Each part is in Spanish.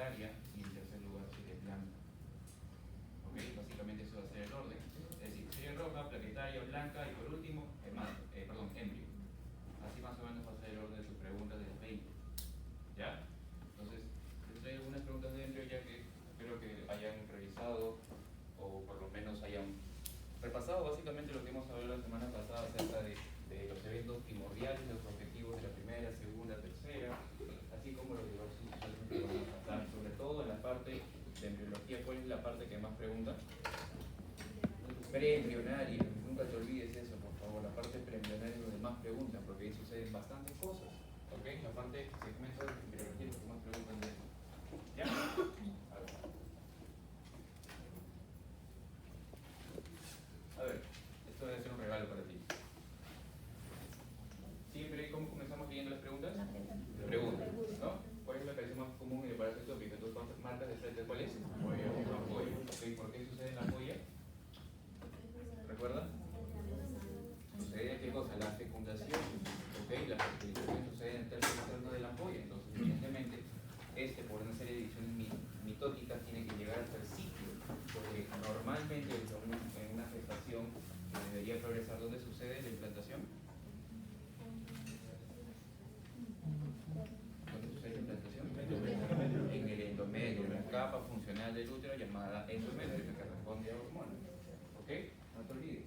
plaquetaria y en tercer lugar serie blanca. ¿Ok? Básicamente eso va a ser el orden. Es decir, serie roja, plaquetaria, blanca y por último, embrio. Así más o menos va a ser el orden de sus preguntas de las 20. ¿Ya? Entonces, les traigo algunas preguntas de embrio ya que espero que hayan revisado o por lo menos hayan repasado básicamente lo que hemos hablado la semana pasada acerca de los eventos primordiales, los objetivos de la primera, segunda, tercera, así como los diversos usuarios que van a pasar, sobre todo en la parte de embriología. ¿Cuál es la parte que más pregunta? Preembrionario, nunca te olvides eso, por favor. La parte preembrionaria es donde más preguntan, porque ahí suceden bastantes cosas. ¿Ok? La parte segmento de embriología es lo que más preguntan de eso. ¿Ya? A ver, esto debe ser un regalo para ti. Siempre, ¿cómo comenzamos leyendo las preguntas? Preguntas, ¿no? ¿Cuál es la canción más común en el embarazo ectópico? Entonces, ¿cuántas marcas de frente? ¿Cuál es? Ampolla. ¿Ok? ¿Por qué sucede en la ampolla? ¿Recuerda? Sucede qué cosa? La fecundación. ¿Ok? La fertilización sucede en el tercio interno de la ampolla. Entonces, evidentemente, por una serie de divisiones mitóticas tiene que llegar hasta el sitio, porque normalmente en una gestación que debería progresar, ¿dónde sucede la implantación? ¿Dónde sucede la implantación? En el endometrio, en la capa funcional del útero llamada endometrio, que responde a hormonas. ¿Ok? No te olvides.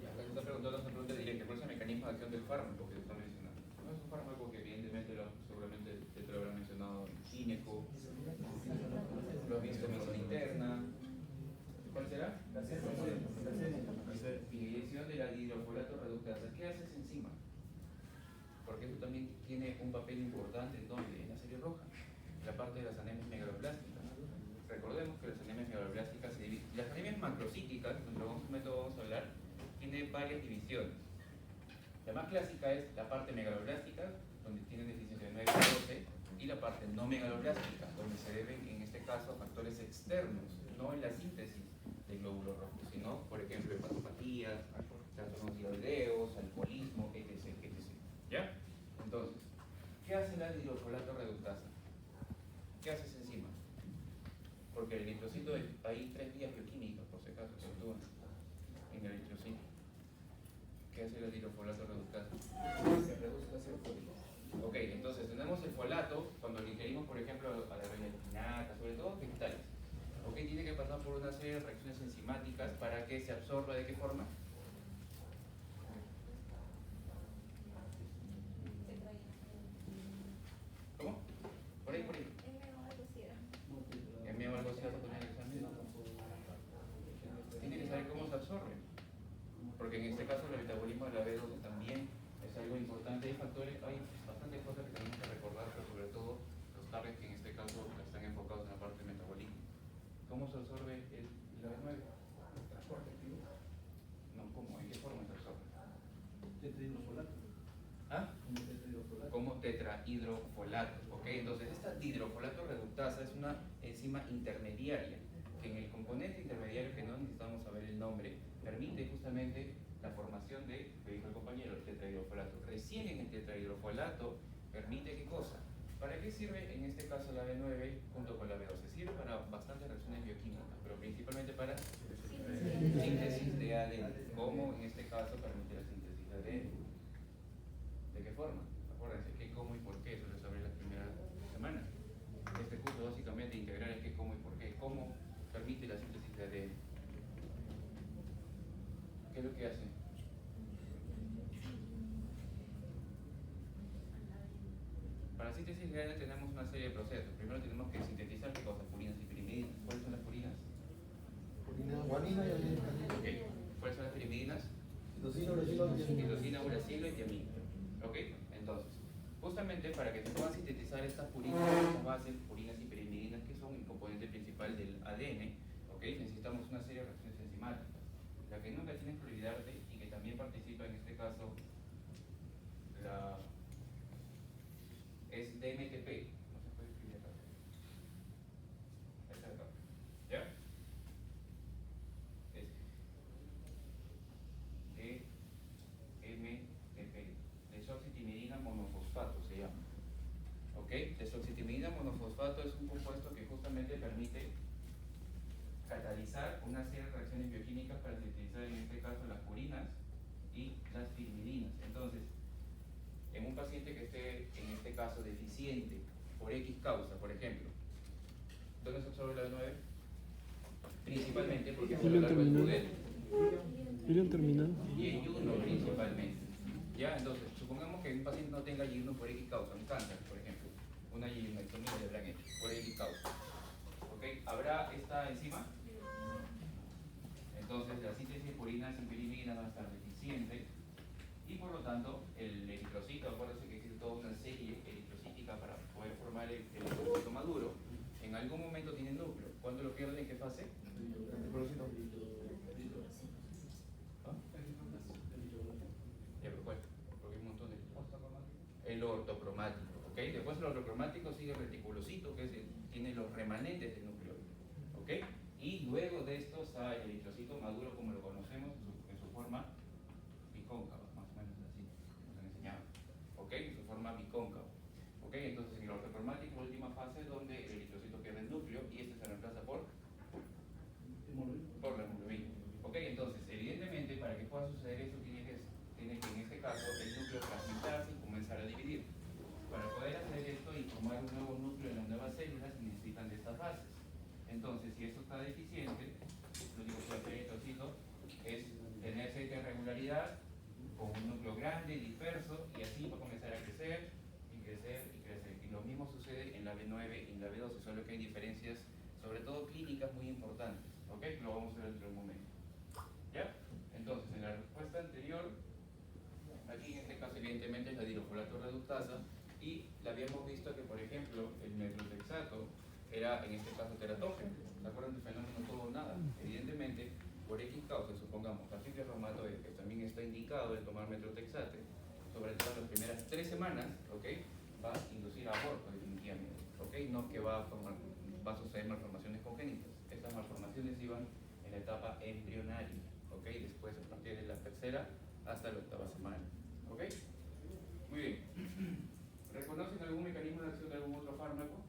Acá se está preguntando una pregunta directa: ¿cuál es el mecanismo de acción del fármaco que se está mencionando? No es un fármaco que evidentemente seguramente te lo habrán mencionado en gineco, lo has visto en medicina interna. ¿Cuál será? La inhibición de la hidrofolato reductasa. ¿Qué hace esa enzima? Porque eso también tiene un papel importante en donde, en la serie roja, la parte de las anemias megaloblásticas. Recordemos que las anemias megaloblásticas se dividen. Las anemias macrocíticas, dentro de un método vamos a hablar, tiene varias divisiones. La más clásica es la parte megaloblástica, donde tienen deficiencia de 9 y 12, y la parte no megaloblástica, donde se deben, en este caso, factores externos, no en la síntesis del glóbulo rojo, sino, por ejemplo, hepatopatías, trastornos tiroideos, alcoholismo, etc., etc. ¿Ya? Entonces, ¿qué hace la hidrofolato reductasa? ¿Qué hace esa enzima? Porque el eritrocito, hay 3 vías bioquímicas, por si acaso, se actúan en el eritrocito. ¿Qué hace la hidrofolato reductasa? Se reduce el ácido fólico. Ok, entonces tenemos el folato cuando lo ingerimos, por ejemplo, a la espinaca, sobre todo vegetales. Ok, tiene que pasar por una serie de reacciones enzimáticas para que se absorba. ¿De qué forma? ¿Cómo? Por ahí, por ahí. M o algo así vas a poner el examen. Tiene que saber cómo se absorbe. Porque en este caso el metabolismo de la B12 también es algo importante. Hay factores, hay bastantes cosas que tenemos que recordar, pero sobre todo los targets que en este caso están enfocados en la parte del metabolismo. ¿Cómo se absorbe la B9? ¿Transporte activo? No, ¿cómo? ¿En qué forma se absorbe? Tetrahidrofolato. ¿Ah? Como tetrahidrofolato. ¿Ok? Entonces esta hidrofolato reductasa es una enzima intermediaria que en el componente intermediario, que no necesitamos saber el nombre, permite justamente la formación de, que dijo el compañero, el tetrahidrofolato. Recién en el tetrahidrofolato permite ¿qué cosa? ¿Para qué sirve en este caso la B9 junto con la B12? Sirve para bastantes reacciones bioquímicas, pero principalmente para síntesis de ADN. ¿Cómo en este caso permite la síntesis de ADN? ¿De qué forma? Acuérdense qué, cómo y por qué, eso lo sabré la primera semana. Este curso básicamente integral es qué, cómo y por qué. ¿Cómo permite la síntesis de ADN? ¿Qué es lo que hace? Para la síntesis de ADN tenemos una serie de procesos. Primero tenemos que sintetizar qué cosas, purinas y pirimidinas. ¿Cuáles son las purinas? Purina, guanina y adenina. Okay. ¿Cuáles son las pirimidinas? Citosina, uracilo y tiamina. Citosina, uracilo y tiamina. ¿Ok? Entonces, justamente para que se puedan sintetizar estas purinas, estas bases, purinas y pirimidinas, que son el componente principal del ADN, ¿ok? Necesitamos una serie de reacciones enzimáticas. La que nunca tienes que olvidarte y que también participa en este caso es DMTP. No se puede escribir acá. Esta de acá. ¿Ya? Es ¿ok? Desoxitimidina monofosfato es un compuesto que justamente permite catalizar una serie de reacciones bioquímicas para sintetizar en este caso las purinas y las pirimidinas. Entonces, en un paciente que esté en este caso deficiente por X causa, por ejemplo, ¿dónde se absorbe la B9? Principalmente porque es a lo largo del pudel. William terminal. Y en yuno principalmente. ¿Ya? Entonces, supongamos que un paciente no tenga yuno por X causa, un cáncer, por ejemplo, una yeyunectomía le habrán hecho por X causa. ¿Ok? ¿Habrá esta enzima? Entonces, la síntesis de purinas y pirimidinas va a estar deficiente y por lo tanto, el eritrocito, acuérdense que existe toda una serie eritrocítica para poder formar el eritrocito maduro, en algún momento tiene núcleo. ¿Cuándo lo pierden? ¿En qué fase? ¿Ah? Ya, pero ¿cuál? Porque hay un montón de... El ortocromático, ¿ok? Después el ortocromático sigue el reticulocito, que tiene los remanentes del núcleo, ¿ok? Y luego de esto está el eritrocito maduro como lo conocemos en su forma bicóncava, más o menos así, nos han enseñado, ¿ok? En su forma bicóncava, ¿ok? Entonces en el ortocromático, la última fase donde el eritrocito pierde el núcleo y este se reemplaza por la hemoglobina, ¿ok? Entonces, evidentemente, para que pueda suceder eso, tiene que en este caso el núcleo fragmentarse y comenzar a dividir. Para poder hacer esto y formar un nuevo núcleo en las nuevas células, se necesitan de estas fases. Entonces, si esto está deficiente, lo único que va a hacer el eritrocito es tener cierta irregularidad con un núcleo grande, disperso, y así va a comenzar a crecer y crecer y crecer. Y lo mismo sucede en la B9 y en la B12, solo que hay diferencias, sobre todo clínicas, muy importantes. ¿Ok? Lo vamos a ver dentro de un momento. ¿Ya? Entonces, en la respuesta anterior, aquí en este caso evidentemente es la dirofolato reductasa, y la habíamos visto que, por ejemplo, el metrotexato era en este caso teratógeno. ¿Se acuerdan del fenómeno todo o nada? Evidentemente, por X causa, supongamos, artritis reumatoide, que también está indicado el tomar metrotexate, sobre todo en las primeras 3 semanas, ¿ok? Va a inducir aborto definitivamente, ¿ok? No que va a suceder malformaciones congénitas. Estas malformaciones iban en la etapa embrionaria, ¿ok? Después a partir de la 3ª hasta la 8ª semana, ¿ok? Muy bien. ¿Reconocen algún mecanismo de acción de algún otro fármaco?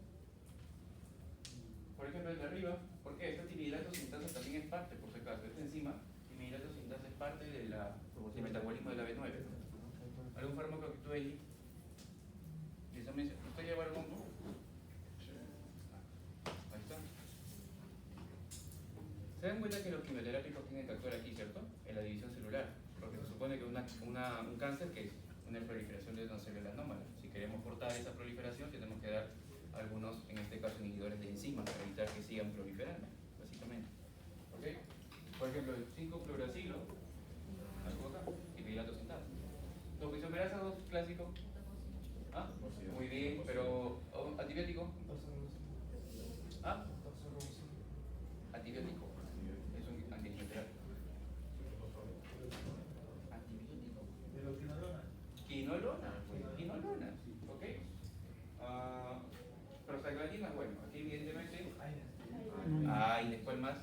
Por ejemplo, el de arriba, ¿por qué? Esta timidato sintasa también es parte, por si acaso. Esta enzima, timidato sintasa es parte del metabolismo de la B9. ¿Algún fármaco que actúe allí? ¿Usted lleva algún? Ahí está. Se dan cuenta que los quimioterápicos tienen que actuar aquí, ¿cierto? En la división celular. Porque se supone que un cáncer que es una proliferación de una célula anómala. Si queremos cortar esa proliferación, tenemos que dar algunos, en este caso, inhibidores de enzimas para evitar que sigan proliferando, básicamente. ¿Ok? Por ejemplo, el 5-fluoracilo, algo acá, timidato sintasa. ¿Toxisomerasa 2 clásico? ¿Ah? Muy bien, pero ¿antibiótico? ¿Ah? Antibiótico. Es un antiquimioterápico. Antibiótico. Quinolona. Quinolona. ¿Ok? Prostaglandina, bueno, aquí evidentemente. ¿Cuál más?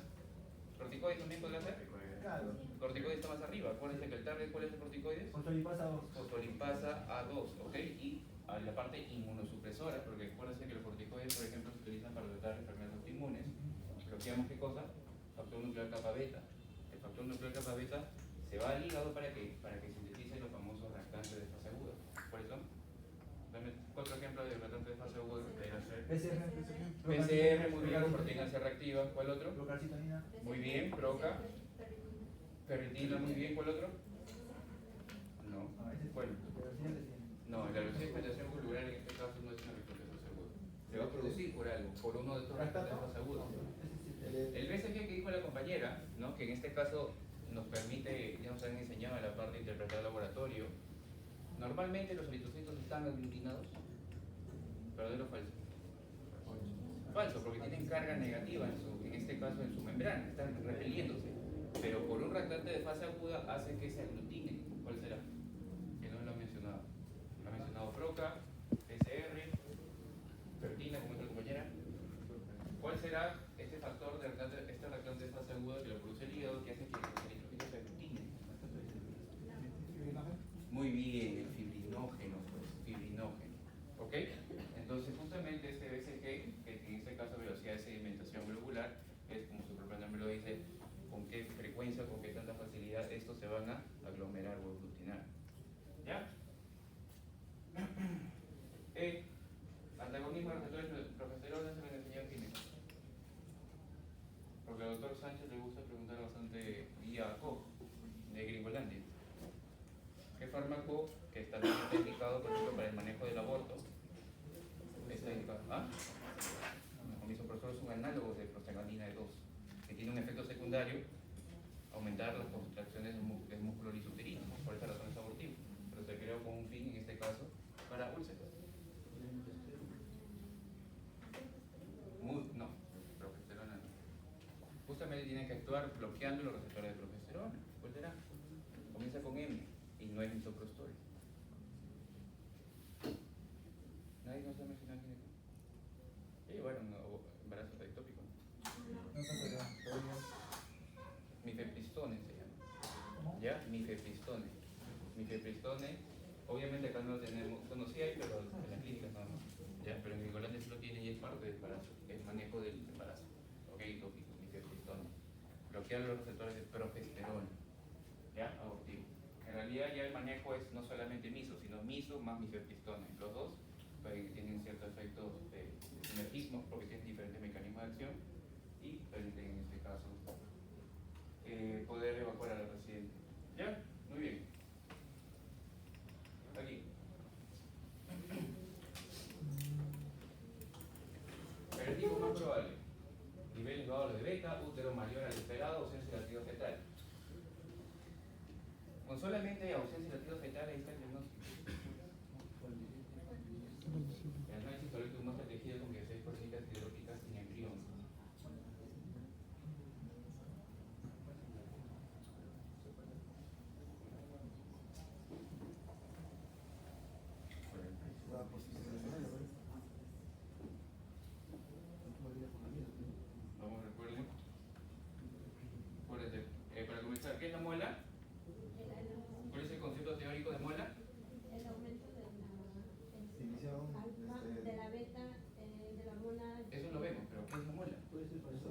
¿Corticoides también podría ser? Claro. Corticoides está más arriba. Acuérdense que el target, ¿cuál es el corticoides? Fosfolipasa 2. Fosfolipasa A2, ¿ok? Y a la parte inmunosupresora, porque acuérdense que los corticoides, por ejemplo, se utilizan para tratar enfermedades autoinmunes. Bloqueamos qué cosa? Factor nuclear capa beta. El factor nuclear capa beta se va al hígado para que sintetice los famosos reactantes de fase aguda. ¿Cuáles son? Dame 4 ejemplos de reactantes de fase aguda que podrían ser. PCR, muy bien, proteína C reactiva. ¿Cuál otro? Procalcitonina. Muy bien, proca. Ferritina, muy bien. ¿Cuál otro? No. Bueno. No, la reacción de expectación vulvar en este caso no es una reacción de fase aguda. Se va a producir por algo, por uno de estos reactantes de fase aguda. El BCG que dijo la compañera, ¿no? Que en este caso nos permite, ya nos han enseñado en la parte de interpretar laboratorio, normalmente los eritrocitos están aglutinados. ¿Verdadero o falso? Falso, porque tienen carga negativa en este caso en su membrana, están repeliéndose. Pero por un reactante de fase aguda hace que se aglutinen. ¿Cuál será? Que no lo ha mencionado. Lo ha mencionado Proca, PCR, Fertina, como otra compañera. ¿Cuál será este factor de este reactante de fase aguda que lo produce el hígado que hace que los eritrocitos se aglutinen? Muy bien, el fibrinógeno, pues, fibrinógeno. ¿Ok? ¿Ok? Entonces justamente este BCG, que en este caso velocidad de sedimentación globular, es como su propio nombre lo dice, con qué frecuencia, con qué tanta facilidad estos se van a aglomerar o aglutinar. ¿Ya? Antagonismo de receptores de progesterona se me enseñó en química. Porque al doctor Sánchez le gusta preguntar bastante vía Koch, de Gringolandia. ¿Qué fármaco que está indicado, por ejemplo, para el manejo del aborto? Está indicado. ¿Ah? El misoprostol es un análogo de prostaglandina E2, que tiene un efecto secundario, aumentar las contracciones del músculo lisouterino, por esa razón es abortivo, pero se creó con un fin, en este caso, para úlceras. No, progesterona no. Justamente tienen que actuar bloqueando los receptores de progesterona. ¿Cuál será? Comienza con M y no es misoprostol. Nadie nos ha mencionado quién es. Ya llevaron embarazo ectópico. Mifepristone se llama. ¿Ya? Mifepristone. Mifepristone, obviamente acá no lo tenemos, bueno sí hay, pero en las clínicas no. ¿Ya? Pero en Gringolandia sí lo tienen y es parte del embarazo, el manejo del embarazo. ¿Ok? Tópico, mifepristone. Bloquear los receptores de progesterona. ¿Ya? Abortivo. En realidad ya el manejo es no solamente miso, sino miso más mifepristone. Los dos tienen ciertos efectos de sinergismo porque tienen diferentes mecanismos de acción y permiten en este caso poder evacuar a la paciente. ¿Ya? Muy bien. Aquí. Perdigo más probable. Nivel elevado de beta, útero mayor al esperado, ausencia de latido fetal. Con solamente ausencia de latido fetal ahí está el diagnóstico. El análisis histológico muestra tejido con 6 cositas hidróticas sin embrión. Vamos, recuerden. Para comenzar, ¿qué es la muela? ¿Cuál es el concepto teórico de muela? El aumento de la beta de la muela. Eso lo vemos, pero ¿qué es la muela?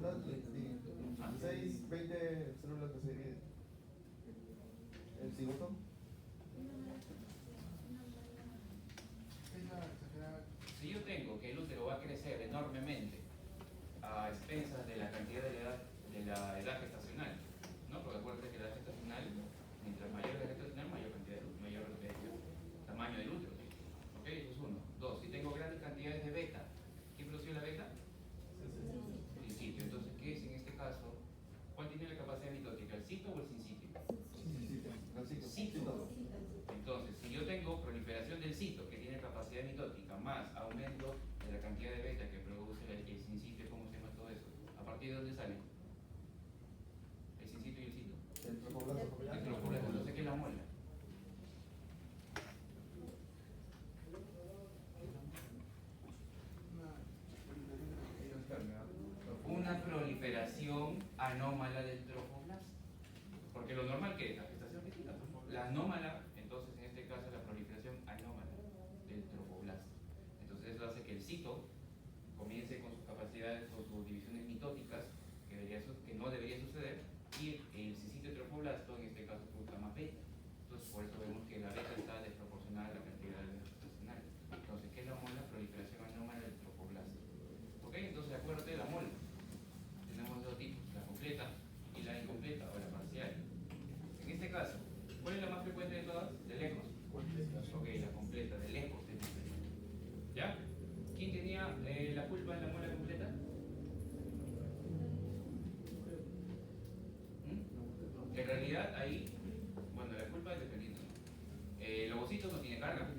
Son 16, 20 células que se dividen. ¿El cigoto? Si yo tengo que el útero va a crecer enormemente a expensas de la cantidad de la edad gestacional, ¿no? Porque acuérdate que la edad gestacional, mientras mayor la edad gestacional, mayor tamaño del útero. ¿Ok? Eso es uno. Dos, si tengo grandes cantidades de beta, ¿quién produce la beta? El sitio. Entonces, ¿qué es en este caso? ¿Cuál tiene la capacidad mitótica? ¿El cito o el sin sitio? Cito. Entonces, si yo tengo proliferación del cito, que tiene capacidad mitótica, más aumento de la cantidad de beta que produce el sin sitio, ¿cómo se llama todo eso? ¿A partir de dónde sale? El sin sitio y el cito. El trofoblasto. El trofoblasto. Entonces, ¿qué es la muela? Una proliferación anómala del trofoblasto. Porque lo normal que es la gestación fetal, la anómala, entonces en este caso la proliferación anómala del trofoblasto. Entonces eso hace que el cito comience con sus capacidades o sus divisiones mitóticas, que no debería suceder, y el sitio trofoblasto en este caso produzca más beta. Entonces por eso vemos que la beta está desproporcionada a la cantidad de gestacional. Entonces, ¿qué es la mola? Proliferación anómala del trofoblasto. ¿Ok? Entonces acuérdate de la mola. Tenemos dos tipos, la completa y la incompleta o la parcial. En este caso, ¿cuál es la más frecuente de todas? ¿De lejos? Ok, la completa, de lejos es diferente. ¿Ya? ¿Quién tenía la culpa en la muela completa? En realidad ahí, bueno, la culpa es dependiendo. El ovocito no tiene carga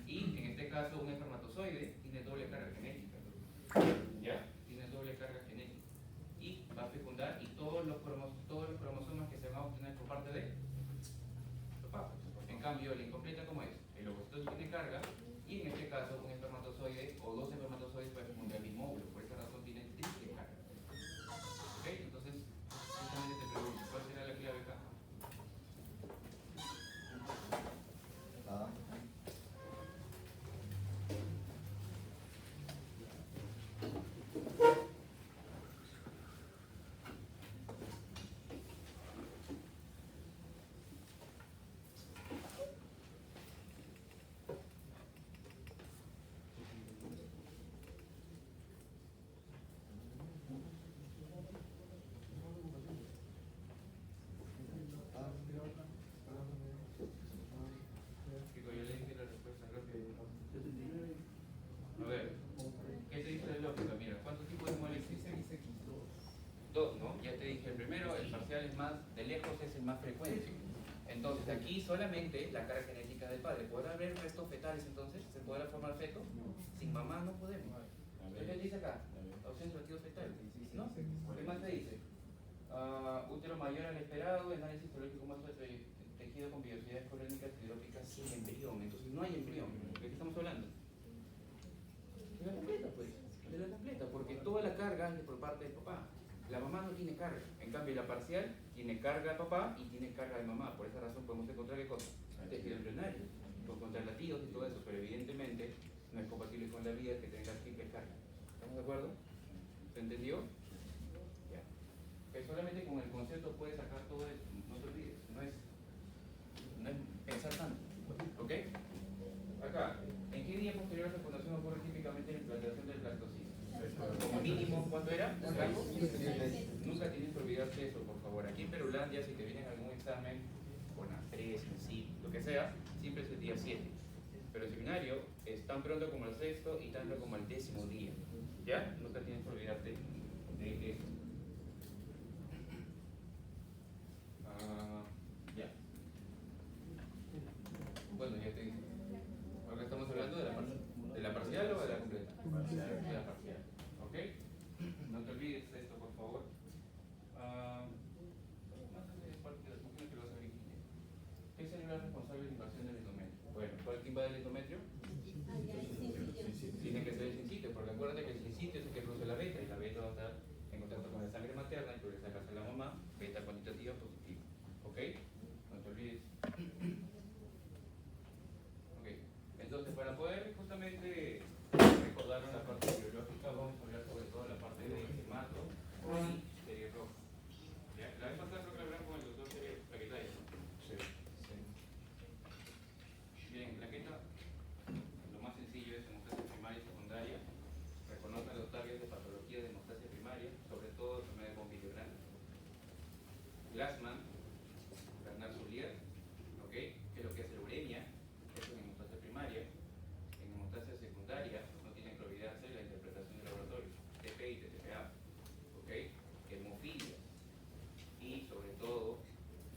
y en este caso un espermatozoide tiene doble carga genética. ¿Ya? Tiene doble carga genética y va a fecundar y todos los cromosomas que se van a obtener por parte de los papás. En cambio, la incompleta, ¿cómo es? El ovocito tiene carga y en este caso un espermatozoide o dos espermatozoides pueden fecundar el mismo óvulo, por esa razón tienen triple carga. ¿Ok? Entonces, justamente te pregunto, ¿cuál será la clave acá? más frecuente. Entonces, aquí solamente la carga genética del padre. ¿Podrá haber restos fetales entonces? ¿Se podrá formar feto? Sin mamá no podemos. ¿Qué dice acá? Ausencia de latido fetal. ¿No? ¿Qué más te dice? Útero mayor al esperado, análisis histológico más de tejido con vellosidades colónicas hidrópicas sin embrión. Entonces, no hay embrión. ¿De qué estamos hablando? De la completa, pues. De la completa, porque toda la carga es por parte del papá. La mamá no tiene carga. En cambio, la parcial tiene carga de papá y tiene carga de mamá. Por esa razón podemos encontrar ¿qué cosa? Tejido embrionario, con contralatidos y todo eso, pero evidentemente no es compatible con la vida que tenga triple carga. ¿Estamos de acuerdo? ¿Se entendió? Ya. Que solamente con el concepto puedes sacar todo eso. No te olvides. No es pensar tanto. ¿Ok? Acá, ¿en qué día posterior a la fecundación ocurre típicamente la implantación del lactocito? Como mínimo, ¿cuánto era? ¿Un rango? Nunca tienes que olvidarte eso, por favor. Aquí en Perulandia, si te vienen algún examen con A3, sí, lo que sea, siempre es el día 7. Pero el seminario es tan pronto como el sexto y tanto como el 10º día. ¿Ya? Nunca tienes que olvidarte de eso. Ya. Bueno, ya te dije. Ahora estamos hablando de la parcial o de la completa. De la parcial. ¿Ok? No te olvides de esto, por favor. ¿Qué célula es responsable de la invasión del endometrio? Bueno, ¿cuál que invade el endometrio? Tiene que ser el sincitio, porque acuérdate que el sincitio es el que produce la beta, y la beta va a estar en contacto con la sangre materna y por esa casa de la mamá, beta cuantitativa positiva. ¿Ok? No te olvides. Ok. Entonces, para poder justamente recordar la parte biológica, vamos a hablar sobre todo la parte de hemato y serie roja. ¿Ya? La vez pasada creo que hablamos con el doctor Plaquetaya, ¿no? Sí. Bien, plaqueta, lo más sencillo es hemostasia primaria y secundaria. Reconozcan los targets de patología de hemostasia primaria, sobre todo enfermedad de von Willebrand. Glassman, Bernard Soulier, ¿ok? Que es lo que hace la uremia, eso en hemostasia primaria. En hemostasia secundaria no tienen que olvidarse la interpretación del laboratorio, TP y TTPA, ¿ok? Hemofilia y sobre todo,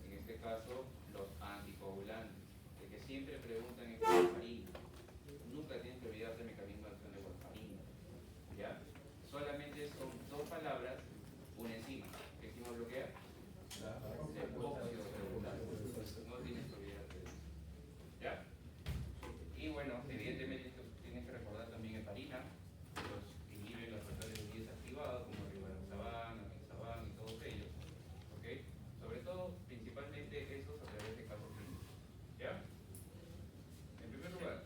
en este caso, los anticoagulantes, de que siempre preguntan en warfarina. Nunca tienen que olvidarse el mecanismo de acción de warfarina, ¿ya? Solamente son dos palabras, una enzima. ¿Qué enzima bloquea? Leptóxido celular. No tienes que olvidarte de eso, ¿ya? Y bueno, evidentemente tienes que recordar también heparina, los que inhiben las centrales de 10 activadas, como rivaroxaban, apixaban y todos ellos, ¿ok? Sobre todo, principalmente esos a través de casos clínicos, ¿ya? En primer lugar,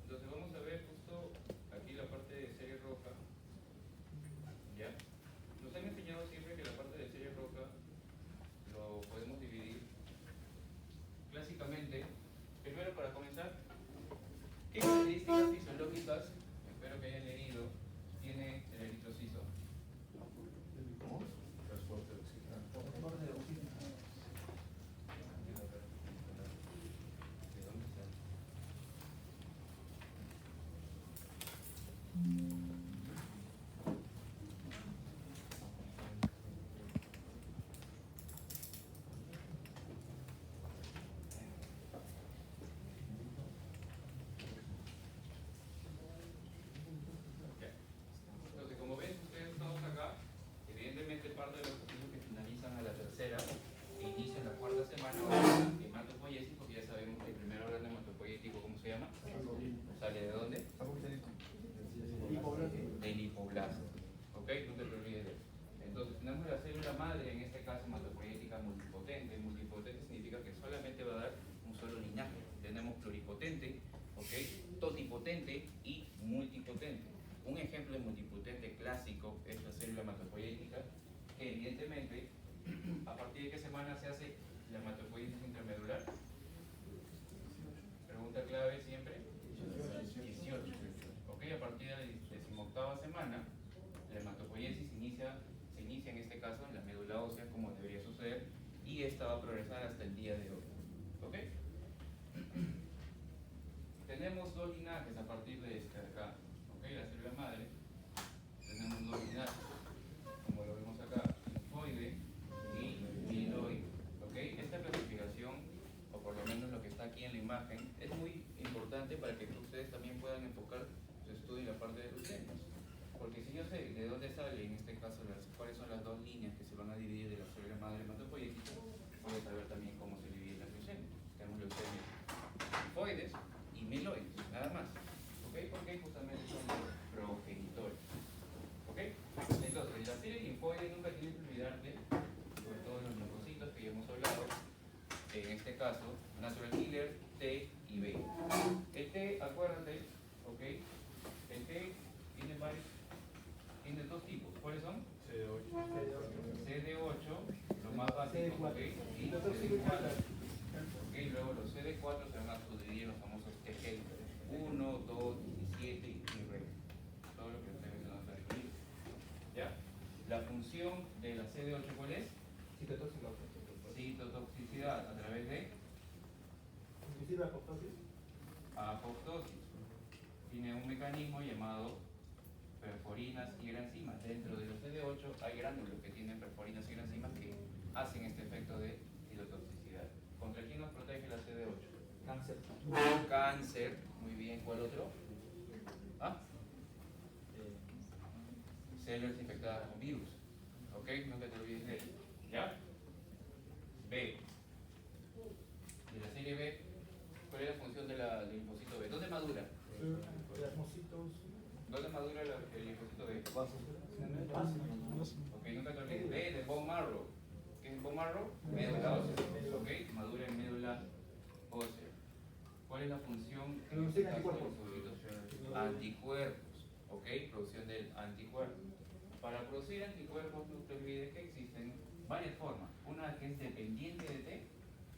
entonces vamos a ver justo aquí la parte de serie roja, ¿ya? Nos han enseñado siempre que la parte de serie roja lo podemos dividir clásicamente. Primero, para comenzar, ¿qué características fisiológicas, espero que hayan leído, tiene el eritrocito? Transporte de oxígeno. ¿De dónde está? Ya. Entonces, como ven ustedes todos acá, evidentemente parte de los procesos que finalizan a la tercera e inician la cuarta semana van hematopoiesis, porque ya sabemos que el primer órgano hematopoyético, ¿cómo se llama? ¿Sale de dónde? Del hipoblasto. ¿Ok? No te olvides de eso. Entonces, tenemos la célula madre, en este caso hematopoyética multipotente. Multipotente significa que solamente va a dar un solo linaje. Tenemos pluripotente, ¿ok? Totipotente y multipotente. Un ejemplo de multipotente clásico es la célula hematopoyética, que evidentemente, ¿a partir de qué semana se hace la hematopoiesis intramedular? Pregunta clave siempre. 18. ¿Ok? A partir de la 18ª semana, la hematopoiesis se inicia en este caso en la médula ósea, como debería suceder, y esta va a progresar hasta el día de hoy. ¿Ok? Tenemos dos linajes a partir de este de acá. ¿Ok? La célula madre. Tenemos dos linajes, como lo vemos acá, linfoide y mieloide. en la imagen es muy importante para que ustedes también puedan enfocar su estudio en la parte de leucemias. Porque si yo sé de dónde sale, en este caso, cuáles son las dos líneas que se van a dividir de la célula madre hematopoyética, voy a saber también cómo se dividen las leucemias. Tenemos leucemias linfoides y mieloides, nada más. ¿Ok? Porque justamente son los progenitores. ¿Ok? Entonces, la serie linfoide nunca tienes que olvidarte, sobre todo los linfocitos que ya hemos hablado, en este caso, natural killer, T y B. El T, acuérdate, ¿ok? El T tiene dos tipos. ¿Cuáles son? CD8, lo más básico, ¿ok? Y CD4. ¿Ok? Luego los CD4 se van a subdividir en los famosos TG, 1, 2, 17 y REG. Todo lo que ustedes mencionaron en el libro. ¿Ya? La función de la CD8, ¿cuál es? Citotoxicidad a través de apoptosis. Tiene un mecanismo llamado perforinas y granzimas. Dentro de los CD8 hay gránulos que tienen perforinas y granzimas que hacen este efecto de citotoxicidad. ¿Contra quién nos protege la CD8? Cáncer. Cáncer. Muy bien. ¿Cuál otro? ¿Ah? Células infectadas con virus. ¿Ok? No te olvides de eso. ¿Ya? B. De la serie B, ¿cuál es la función del linfocito B? ¿Dónde madura? ¿Dónde madura el linfocito B? Ok, nunca te olvides. B de bone marrow. ¿Qué es bone marrow? Médula ósea. Ok, madura en médula ósea. ¿Cuál es la función en este caso del linfocito? Anticuerpos. Ok, producción del anticuerpo. Para producir anticuerpos, no te olvides que existen varias formas. Una que es dependiente de T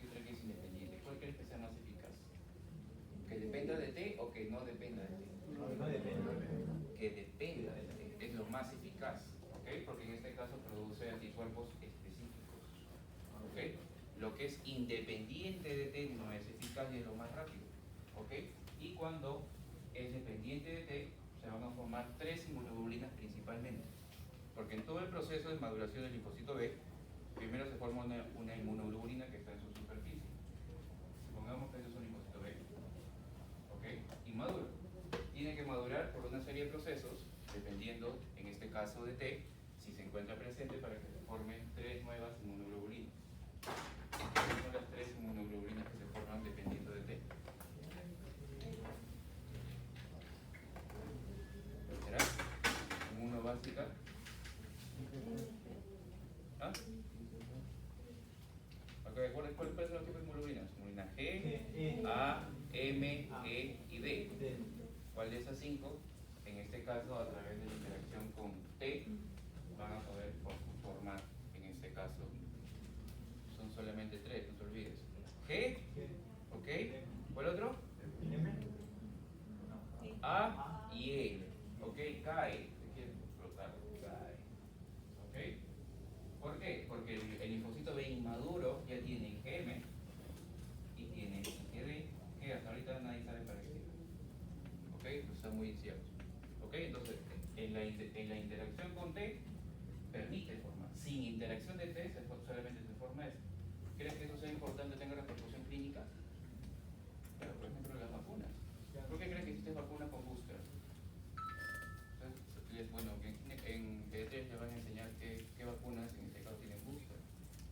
y otra que es independiente. ¿Cuál crees que sea más eficaz? ¿Que dependa de T o que no dependa de T? Que dependa de T. Es lo más eficaz. ¿Ok? Porque en este caso produce anticuerpos específicos. ¿Ok? Lo que es independiente de T no es eficaz y es lo más rápido. ¿Ok? Y cuando es dependiente de T, se van a formar 3 inmunoglobulinas principalmente. Porque en todo el proceso de maduración del linfocito B, primero se forma una inmunoglobulina que está en su superficie. Supongamos que eso es un linfocito B. ¿Ok? Y madura. Tiene que madurar por una serie de procesos, dependiendo, en este caso de T, si se encuentra presente para que se formen 3 nuevas inmunoglobulinas. ¿Cuáles son las 3 inmunoglobulinas que se forman dependiendo de T? ¿Será? Inmunobásica. ¿Ah? Okay, ¿cuáles son los tipos de inmunoglobulinas? Inmunina G, A, M, E y D. ¿Cuál de esas 5? En este caso, a través de la interacción con T, van a poder formar, en este caso, son solamente 3, no te olvides. G, ¿ok? ¿Cuál otro? A y E, ¿ok? CAE, ¿te quieres explotar? CAE, ¿ok? ¿Por qué? Porque el linfocito B inmaduro ya tiene IgM y tiene IgD, que hasta ahorita nadie sabe para qué. ¿Ok? Pues está muy incierto. ¿Ok? Entonces, en la interacción con T, permite formar. Sin interacción de T, solamente se forma eso. ¿Crees que eso sea importante, tenga repercusión clínica? Claro, por ejemplo, las vacunas. ¿Por qué crees que existen vacunas con booster? Entonces, bueno, en GD3 les van a enseñar qué vacunas en este caso tienen booster.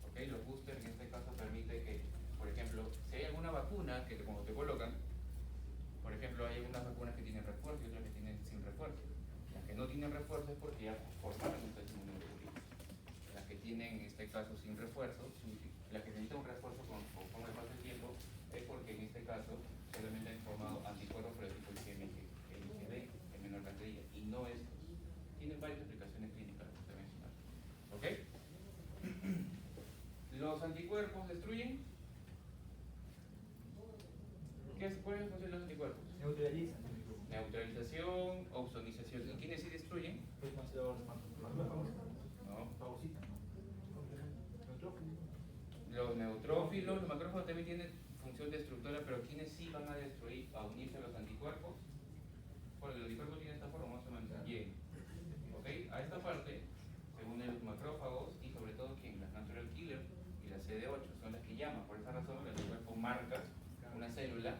¿Ok? Los boosters en este caso permite que, por ejemplo, si hay alguna vacuna que como te colocan, por ejemplo, hay algunas vacunas que tienen refuerzo y otras que tienen sin refuerzo. Las que no tienen refuerzo es porque ya formaron estas inmunoglobulinas. Las que tienen, en este caso, sin refuerzo, las que necesitan un refuerzo con el paso del tiempo, es porque en este caso solamente han formado anticuerpos por el tipo IgM y el IgD en menor cantidad, y no estos. Tienen varias aplicaciones clínicas, que te mencionar. ¿Ok? ¿Los anticuerpos destruyen? ¿Cuál es la función de los anticuerpos? Neutralizan. Neutralización, ozonización. ¿Y quiénes sí destruyen? No. Los neutrófilos, los macrófagos también tienen función destructora, pero ¿quiénes sí van a destruir, a unirse a los anticuerpos? Porque el anticuerpo tiene esta forma, más o menos, Y. ¿Ok? A esta parte se unen los macrófagos y sobre todo, ¿quién? Las natural killer y las CD8 son las que llaman. Por esa razón, el anticuerpo marca una célula célula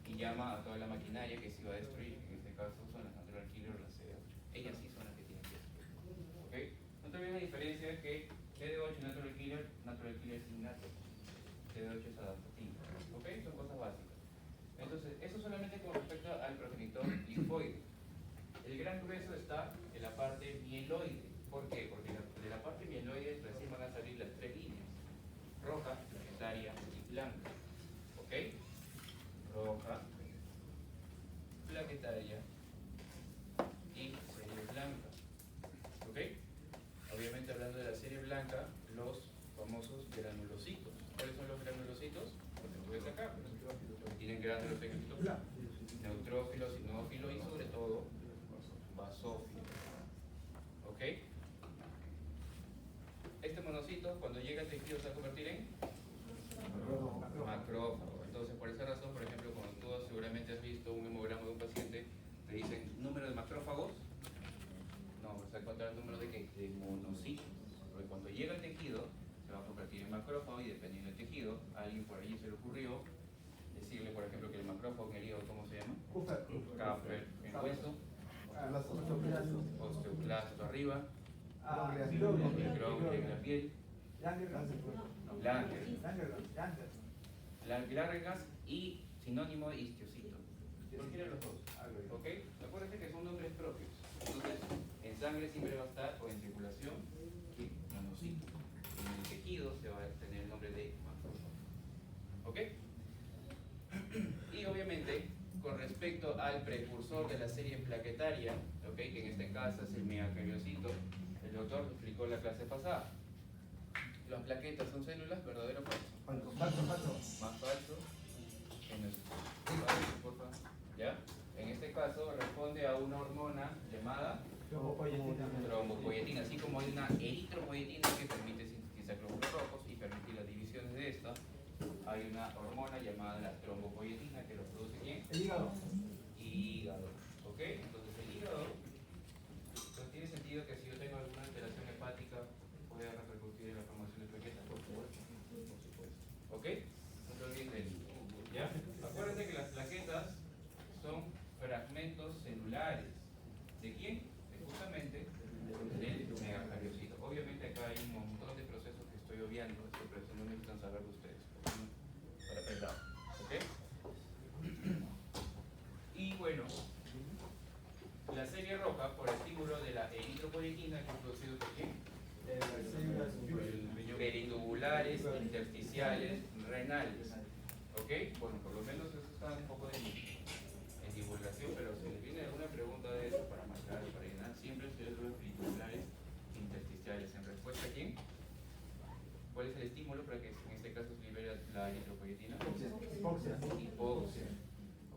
y llama a toda la maquinaria que se iba a destruir. En este caso son las natural killer o las CD8. Ellas sí son las que tienen que destruir. ¿Ok? No te olvides la diferencia es que CD8 y natural killer es innato. CD8 es adaptativo. ¿Ok? Son cosas básicas. Entonces, eso solamente con respecto al progenitor linfoide. El gran grueso está en la parte mieloide. ¿Por qué? Porque de la parte mieloide recién van a salir las tres líneas: roja, plaquetaria y blanca. ¿Ok? Roja, plaquetaria y serie blanca. ¿Ok? Obviamente hablando de la serie blanca, los famosos granulocitos. ¿Cuáles son los granulocitos? Los que tú ves acá, que tienen gránulos pequeñitos, neutrófilos, sinófilos y sobre todo basófilos. ¿Ok? Este monocito cuando llega al tejido se va a convertir en macrófago. Entonces por esa razón, por ejemplo, cuando tú seguramente has visto un hemograma de un paciente, te dicen número de macrófagos. No, vas a encontrar el número de ¿qué? De monocitos. Porque cuando llega al tejido se va a convertir en macrófago y dependiendo del tejido, a alguien por allí se le ocurrió decirle, por ejemplo, que el macrófago en el hígado, ¿cómo se llama? Kaffer. En hueso, osteoclasto arriba, microglia en la piel, Langerhans y sinónimo de histiocito. Cualquiera de los dos. ¿Ok? Acuérdense que son nombres propios. Entonces, en sangre siempre va a estar, o en circulación, monocito. En el tejido se va a tener el nombre de macrófago. ¿Ok? Y obviamente, con respecto al precursor de la serie plaquetaria, ¿ok? Que en este caso es el megacariocito, el doctor explicó la clase pasada. ¿Las plaquetas son células, verdadero o falso? Más falso que no es falso, por favor. ¿Ya? En este caso responde a una hormona llamada trombopoietina, así como hay una eritropoietina que permite sintetizar glóbulos rojos y permite las divisiones de esta. Hay una hormona llamada la trombopoietina que lo produce ¿quién? El hígado. Hígado. ¿Ok? Entonces el hígado, pues tiene sentido que si yo tengo alguna alteración hepática pueda repercutir en la formación de plaquetas, por supuesto. ¿Ok? No te olvides de eso. ¿Ya? Acuérdate que las plaquetas son fragmentos celulares. ¿De quién? Justamente del megacariocito. Obviamente acá hay un montón de procesos que estoy obviando, pero eso no necesitan saber ustedes. Para pensar. ¿Ok? Y bueno, la serie roja, por estímulo de la eritropoietina, que es producido por quién? Perindubulares, intersticiales, renales. ¿Ok? Bueno, por lo menos eso está un poco en divulgación, pero si les viene alguna pregunta de eso para marcar, para llenar, siempre se les los perindubulares intersticiales. ¿En respuesta a quién? ¿Cuál es el estímulo para que en este caso se libere la eritropoietina? Hipoxia.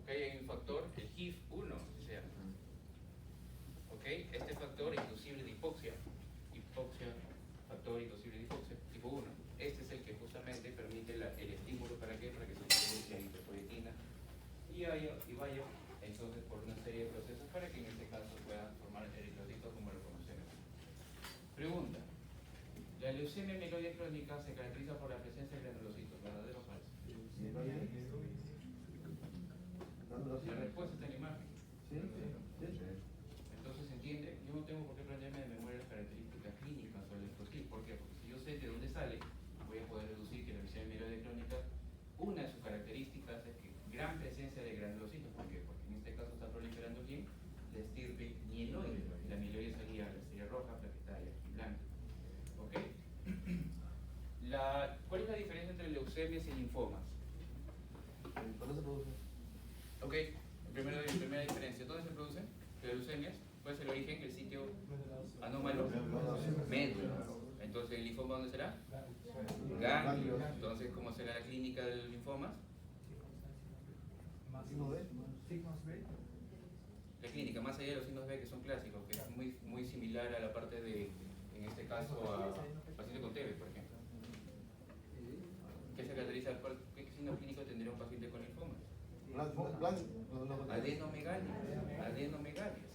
¿Ok? Hay un factor, el HIF1, o sea. ¿Ok? Este factor inducible de hipoxia, factor inducible de hipoxia, tipo 1. Este es el que justamente permite el estímulo para que se libere la eritropoietina y vaya entonces por una serie de procesos para que en este caso pueda formar eritrocitos como lo conocemos. Pregunta. La leucemia mieloide crónica se caracteriza por la presencia de granulocitos, ¿verdadero o falso? La respuesta está en la imagen. Entonces, ¿entiende? Yo no tengo por qué aprenderme de memoria las características clínicas o el escrotil. ¿Por qué? Porque si yo sé de dónde sale, voy a poder deducir que la leucemia mieloide crónica, una de sus características es que gran presencia de granulocitos. ¿Por qué? Porque en este caso está proliferando ¿quién? La estirpe mieloide. La mieloide salía la serie roja, plaquetaria y blanca. ¿Ok? ¿Cuál es la diferencia entre leucemias y linfomas? ¿Cuándo se produce? Ok, primera diferencia. ¿Dónde se produce? Leucemias. ¿Cuál es el origen? El sitio anómalo. Médula. Entonces, ¿el linfoma dónde será? Ganglio. Entonces, ¿cómo será la clínica del linfoma? La clínica, más allá de los signos B que son clásicos, que es muy similar a la parte de, en este caso, a paciente con TB, por ejemplo. ¿Qué se caracteriza? ¿Qué signo clínico tendría un paciente con linfoma? Adenomegalias,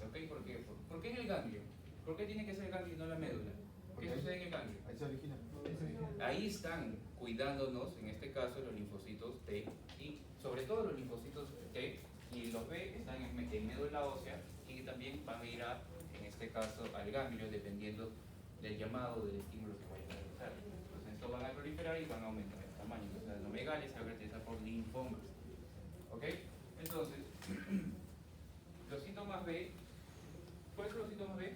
¿ok? ¿Por qué? ¿Por qué en el ganglio? ¿Por qué tiene que ser el ganglio y no la médula? ¿Qué sucede en el ganglio? Ahí se origina. Ahí están cuidándonos, en este caso, los linfocitos T y sobre todo los linfocitos en médula ósea y que también van a ir a, en este caso, al ganglio, dependiendo del llamado del estímulo que vayan a realizar. Entonces, estos van a proliferar y van a aumentar el tamaño. Entonces, la adenomegalia se va a caracterizar por linfomas. ¿Ok? Entonces, los síntomas B, ¿cuáles son los síntomas B?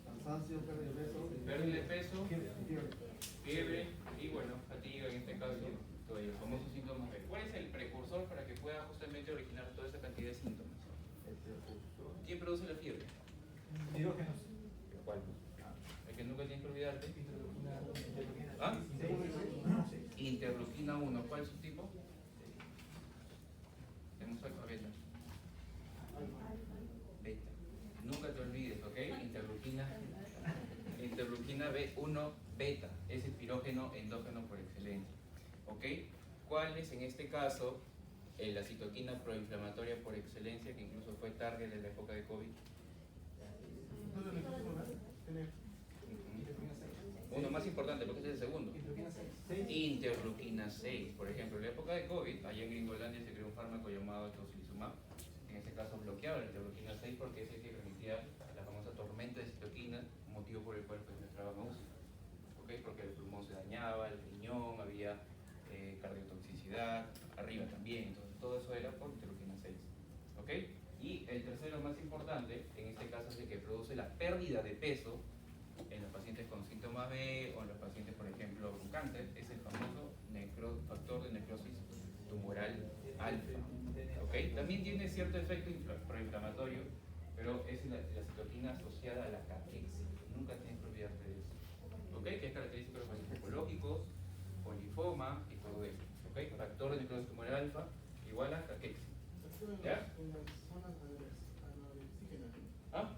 Cansancio, pérdida de peso. Pérdida de peso, Fiebre. fiebre y bueno, fatiga en este caso, todo ello, famosos síntomas B. ¿Cuál es el precursor para que pueda justamente originar toda esa cantidad de síntomas? ¿Quién produce la fiebre? Hidrógenos. ¿Cuál? El que nunca tienes que olvidarte. ¿Ah? Interleuquina 1. ¿Cuál es su tipo? Tenemos alfa beta. Beta. Nunca te olvides, ¿ok? Interleuquina B1 beta. Es el pirógeno endógeno por excelencia. ¿Ok? ¿Cuál es en este caso la citoquina proinflamatoria por excelencia que incluso fue target en la época de COVID? Uno más importante porque es el segundo. Interleuquina 6. Por ejemplo, en la época de COVID, allá en Gringolandia se creó un fármaco llamado tocilizumab. En este caso bloqueaba la interleuquina 6 porque es el que permitía la famosa tormenta de citoquinas, motivo por el cual pues, nuestra gama usa. ¿Okay? Porque el pulmón se dañaba, el riñón, había cardiotoxicidad, arriba también. Entonces, todo eso era por interleuquina 6. ¿Ok? Y el tercero más importante, en este caso es el que produce la pérdida de peso en los pacientes con síntomas B o en los pacientes, por ejemplo, con cáncer, es el famoso factor de necrosis tumoral alfa. ¿Okay? También tiene cierto efecto proinflamatorio, pero es la citoquina asociada a la caquexia. Nunca tienes que olvidarte de eso. ¿Okay? Que es característico de los pacientes oncológicos, polifoma y todo eso. ¿Okay? Factor de necrosis tumoral alfa igual a caquexia. ¿Ya? ¿Ah?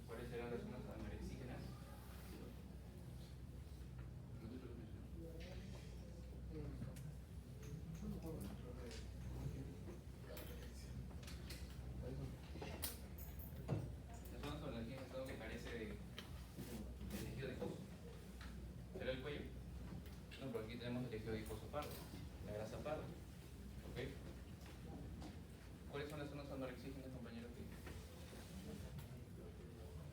¿Cuáles serán las zonas anorexígenas? Las zonas anorexígenas son que carece de tejido adiposo. ¿Será el cuello? No, porque aquí tenemos el tejido adiposo pardo, la grasa parda. ¿Ok? ¿Cuáles son las zonas anorexígenas, compañeros?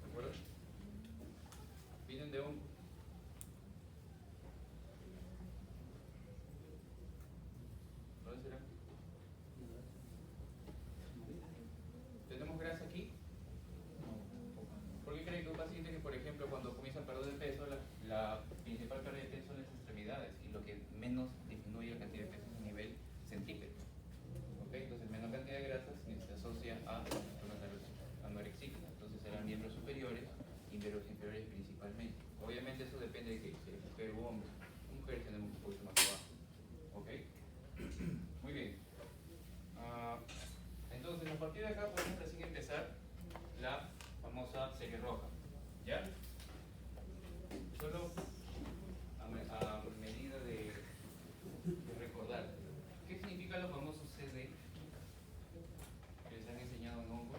¿De acuerdo? Vienen de un... ¿Dónde será? ¿Tenemos grasa aquí? ¿Por qué creen que un paciente que, por ejemplo, cuando comienza a perder peso, la principal pérdida de peso son las extremidades y lo que menos disminuye la cantidad de peso es a nivel centípedo? ¿Ok? Entonces, menor cantidad de grasa se asocia a zonas anorexígenas. Entonces, serán miembros superiores y miembros inferiores principalmente. Obviamente, eso depende de que si es mujer u hombre. Mujeres tenemos un poquito más abajo. ¿Ok? Muy bien. Entonces, a partir de acá podemos recién empezar la famosa serie roja. ¿Ya? Solo a medida de recordar. ¿Qué significan los famosos CD que les han enseñado en hongo?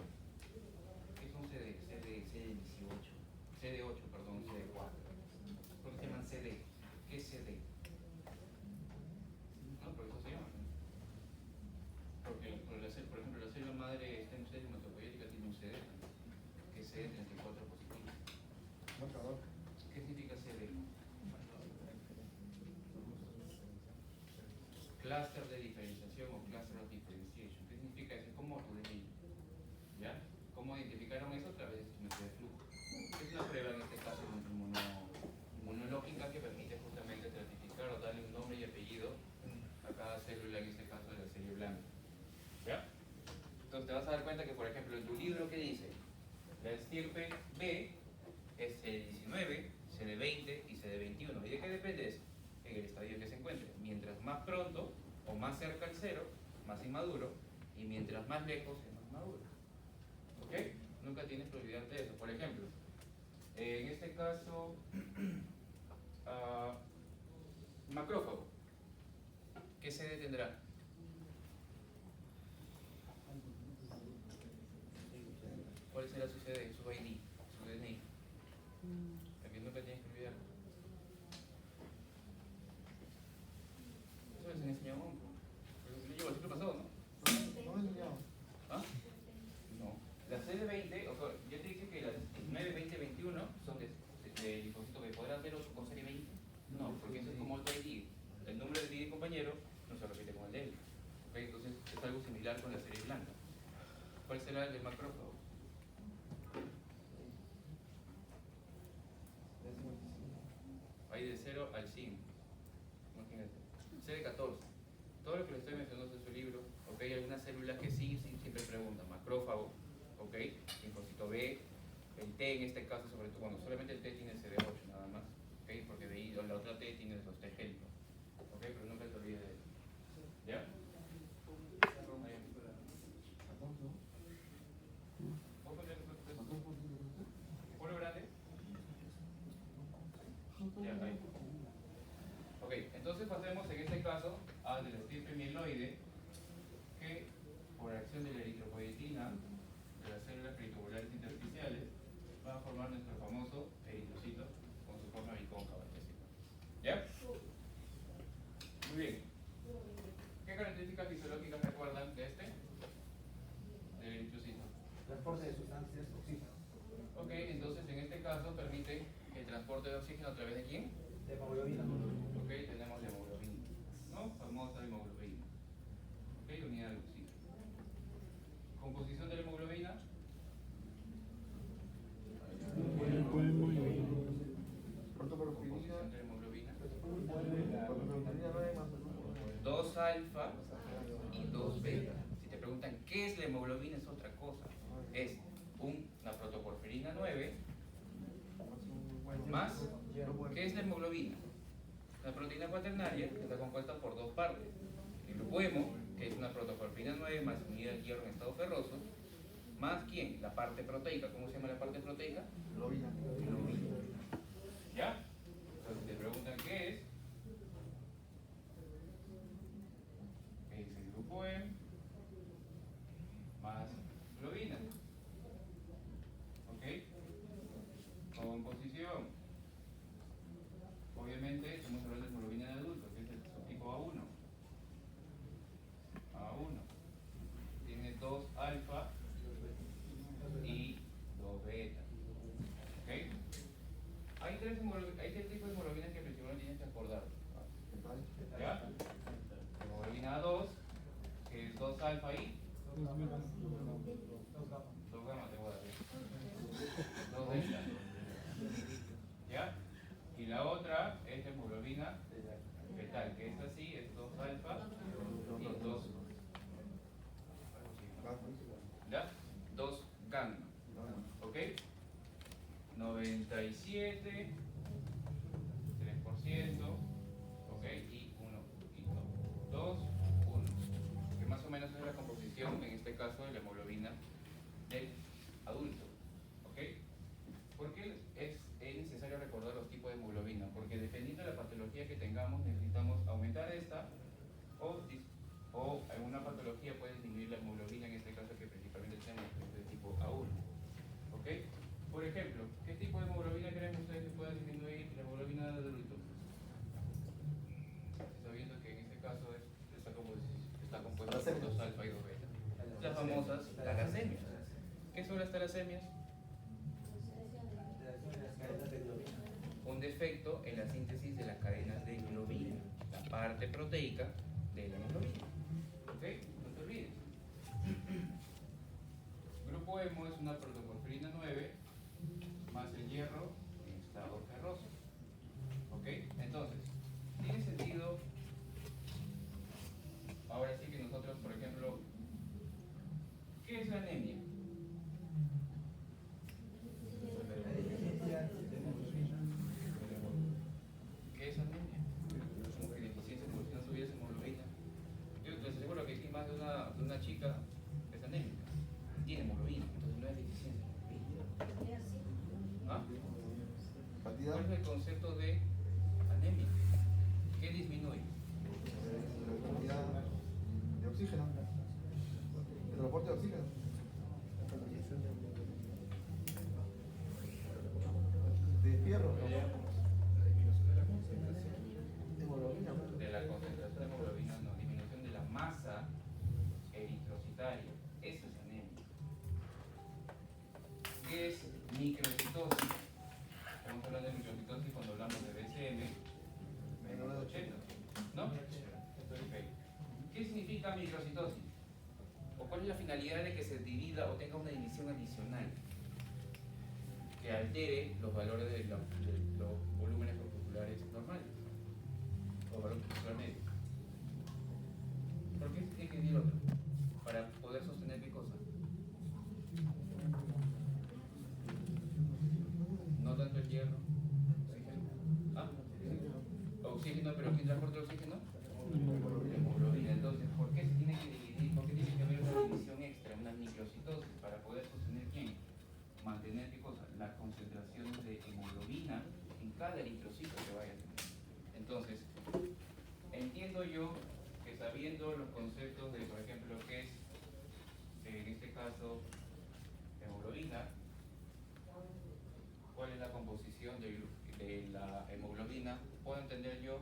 ¿Qué son CD? CD18. CD8, perdón, CD4. ¿Por qué se llaman CD? ¿Qué es CD? No, por eso se llaman. Porque, por ejemplo, la célula madre stem cell hematopoyética tiene un CD, que es CD34 positivo. ¿Qué significa CD? Cluster de diferenciación o cluster of differentiation. ¿Qué significa eso? ¿Cómo tu DNI? ¿Ya? ¿Cómo identificaron eso? A través de simetría de flujo. Es una prueba en este caso inmunológica que permite justamente certificar o darle un nombre y apellido a cada célula, en este caso de la serie blanca. ¿Ya? Entonces te vas a dar cuenta que, por ejemplo, en tu libro, ¿qué dice? La estirpe B es CD19, CD20 y CD21. ¿Y de qué depende eso? En el estadio que se encuentre. Mientras más pronto o más cerca al cero, más inmaduro, y mientras más lejos es más maduro. ¿Ok? Nunca tienes que olvidarte de eso. Por ejemplo, en este caso, macrófago. ¿Qué CD tendrá? ¿Cuál será su CD, su ID, su DNI? El que nunca tienes que olvidar. Eso les enseñó. Yo llevo el ciclo pasado, ¿no? No me enseñado. ¿Cuál será el del macrófago? Hay de 0 al 5. Imagínate. C de 14. Todo lo que les estoy mencionando en su libro, ¿ok? Hay algunas células que sí siempre preguntan. Macrófago, ¿ok? Linfocito B. El T en este caso, sobre todo, bueno, solamente el T tiene CD8 nada más, ¿ok? Porque de ahí la otra T tiene los T helper, ¿ok? Pero nunca te olvides de eso. ¿Ya? ¿Polo grande? Ya, ahí. Ok, entonces pasemos en este caso al del estirpe mieloide, que por acción de la eritropoietina de las células peritubulares intersticiales va a formar nuestro famoso eritrocito con su forma bicóncava. ¿Ya? Muy bien. ¿Qué características fisiológicas recuerdan de este? Del eritrocito. Transporte de sustancias, oxígeno. Ok, entonces en este caso permite el transporte de oxígeno a través de ¿quién? De hemoglobina. Ok, tenemos la hemoglobina, ¿no? Famosa hemoglobina. Ok, unidad de oxígeno. Composición de la hemoglobina. Composición de la hemoglobina. 2 alfa y 2 beta. Si te preguntan qué es la hemoglobina es otra cosa. Es una protoporfirina 9 más, ¿qué es la hemoglobina? La proteína cuaternaria está compuesta por 2 partes. El grupo hemo, que es una protoporfirina 9 más unida al hierro en estado ferroso, más ¿quién? La parte proteica. ¿Cómo se llama la parte proteica? Globina. ¿Ya? Entonces te preguntan qué es el grupo hemo más globina. ¿Ok? Composición. Obviamente estamos hablando de hemoglobina de adulto, que es el subtipo A1. Tiene 2 alfa y 2 beta. ¿Ok? Hay 3 tipos de hemoglobinas que principalmente tienes que acordar. ¿Ya? Hemoglobina A2, que es 2 alfa y 2 gamma, te voy a dar. 2 delta. ¿Ya? Y la otra es la hemoglobina fetal, que es así, es 2 alfa y 2 ¿ya? 2 gamma. ¿Ok? 97, 3%, ¿ok? Y 2, 1. Que más o menos es la composición, en este caso, de la hemoglobina del adulto. ¿Ok? ¿Por qué es necesario recordar los tipos de hemoglobina? Porque dependiendo de la patología que tengamos, necesitamos aumentar esta o en una patología puede disminuir la hemoglobina, en este caso que principalmente tenemos, que es de tipo A1. ¿Ok? Por ejemplo, ¿qué tipo de hemoglobina creen ustedes que pueda disminuir la hemoglobina del adulto? Sabiendo que en este caso está compuesta por 2 alfa y 2 beta. Las famosas talasemias. ¿Qué son las talasemias? Un defecto en la síntesis de las cadenas de globina, la parte proteica de la hemoglobina. ¿Ok? No te olvides. Grupo hemo es una protoporfirina 9 más el hierro en estado ferroso. ¿Ok? Entonces, ¿tiene sentido ahora sí que nosotros, por ejemplo, qué es la anemia? ¿Qué es anemia? Como que deficiencia si no tuviese hemoglobina. Yo les aseguro que aquí más de una chica es anémica. Tiene hemoglobina, entonces no es deficiencia de hemoglobina. ¿Ah? ¿Cuál es el concepto de anemia? ¿Qué disminuye? La cantidad de oxígeno. El transporte de oxígeno. De fierro. De la concentración de hemoglobina, no, disminución de la masa eritrocitaria. Eso es anemia. ¿Qué es microcitosis? Estamos hablando de microcitosis cuando hablamos de BCM menor de 80, ¿no? Ok. ¿Qué significa microcitosis? ¿O ¿Cuál es la finalidad de que se divida o tenga una división adicional que altere los valores de los volúmenes corpusculares normales o valor corpuscular medio? ¿Por qué se tiene que dividir otro? Para poder sostener qué cosa. No tanto el hierro, oxígeno. Ah, oxígeno, pero ¿quién transporta el oxígeno? Hemoglobina. Entonces, ¿por qué se tiene que dividir? ¿Por qué tiene que haber una división extra, una microcitosis, para poder sostener quién? Mantener qué cosa? Las concentraciones de hemoglobina en cada eritrocito que vaya a tener. Entonces, entiendo yo que sabiendo los conceptos de, por ejemplo, qué es, en este caso, hemoglobina, cuál es la composición de la hemoglobina, puedo entender yo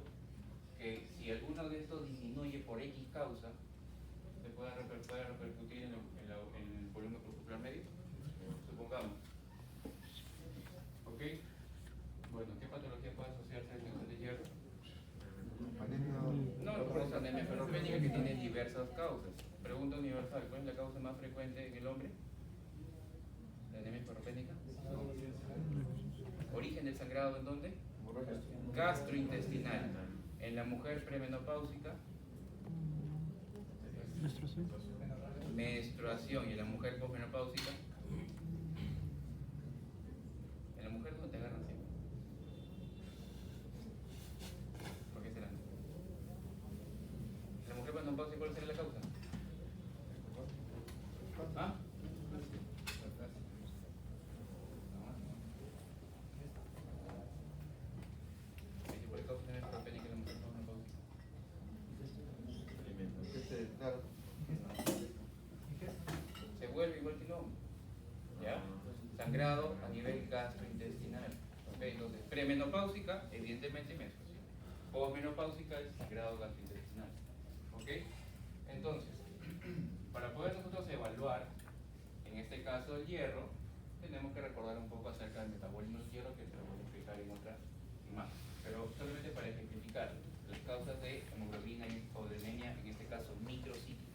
que si alguno de estos disminuye por X causa, se puede repercutir en el volumen corpuscular medio, supongamos. ¿Ok? Bueno, ¿qué patología puede asociarse a la extinción de hierro? Anemia. No, es anemia ferropénica que tiene diversas causas. Pregunta universal, ¿cuál es la causa más frecuente en el hombre? ¿La anemia ferropénica? ¿Origen del sangrado en dónde? Gastrointestinal. En la mujer premenopáusica, Menstruación. menstruación. Y en la mujer posmenopáusica, en la mujer ¿dónde te agarran siempre? ¿Por qué será? ¿En la mujer posmenopáusica cuál será la causa? ¿Ah? ¿Qué tipo de causa tiene la ferropénica en la mujer posmenopáusica? Claro. Se vuelve igual que el hombre. ¿Ya? Sangrado a nivel gastrointestinal. ¿Ok? Entonces, premenopáusica, evidentemente menstruación. Posmenopáusica es sangrado gastrointestinal. ¿Ok? Entonces, para poder nosotros evaluar, en este caso el hierro, tenemos que recordar un poco acerca del metabolismo del hierro, que se lo voy a explicar en otra imagen. Pero solamente para ejemplificar las causas de hemoglobina o de anemia, en este caso microcíclica.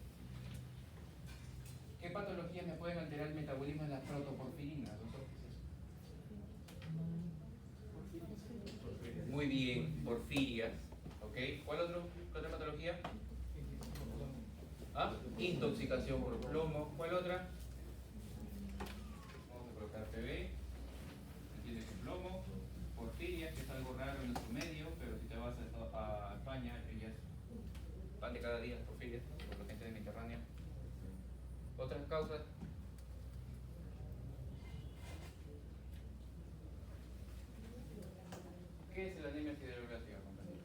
¿Qué patologías me pueden alterar el metabolismo de las protoporfirinas, doctor? ¿Qué es eso? Muy bien, porfirias. ¿Ok? ¿Qué otra patología? ¿Ah? Intoxicación por plomo. ¿Cuál otra? Vamos a colocar PB. ¿Entiendes que plomo? Porfirias, que es algo raro en nuestro medio, pero si te vas a España, ellas van de cada día, porfirias, por la gente del Mediterráneo. Otras causas. ¿Qué es la anemia sideroblásica, compañero?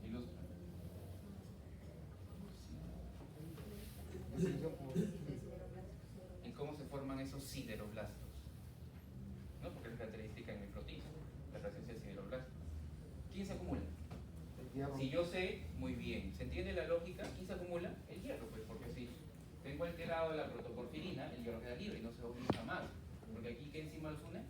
Ilustra. ¿En cómo se forman esos sideroblastos? ¿No? Porque es característica en el proteína, la presencia de sideroblastos. ¿Quién se acumula? El hierro. Si yo sé, muy bien. ¿Se entiende la lógica? ¿Quién se acumula? El hierro, pues, porque si tengo alterado la protoporfirina, el hierro queda libre y no se va a unir jamás. Porque aquí, ¿qué enzima los une?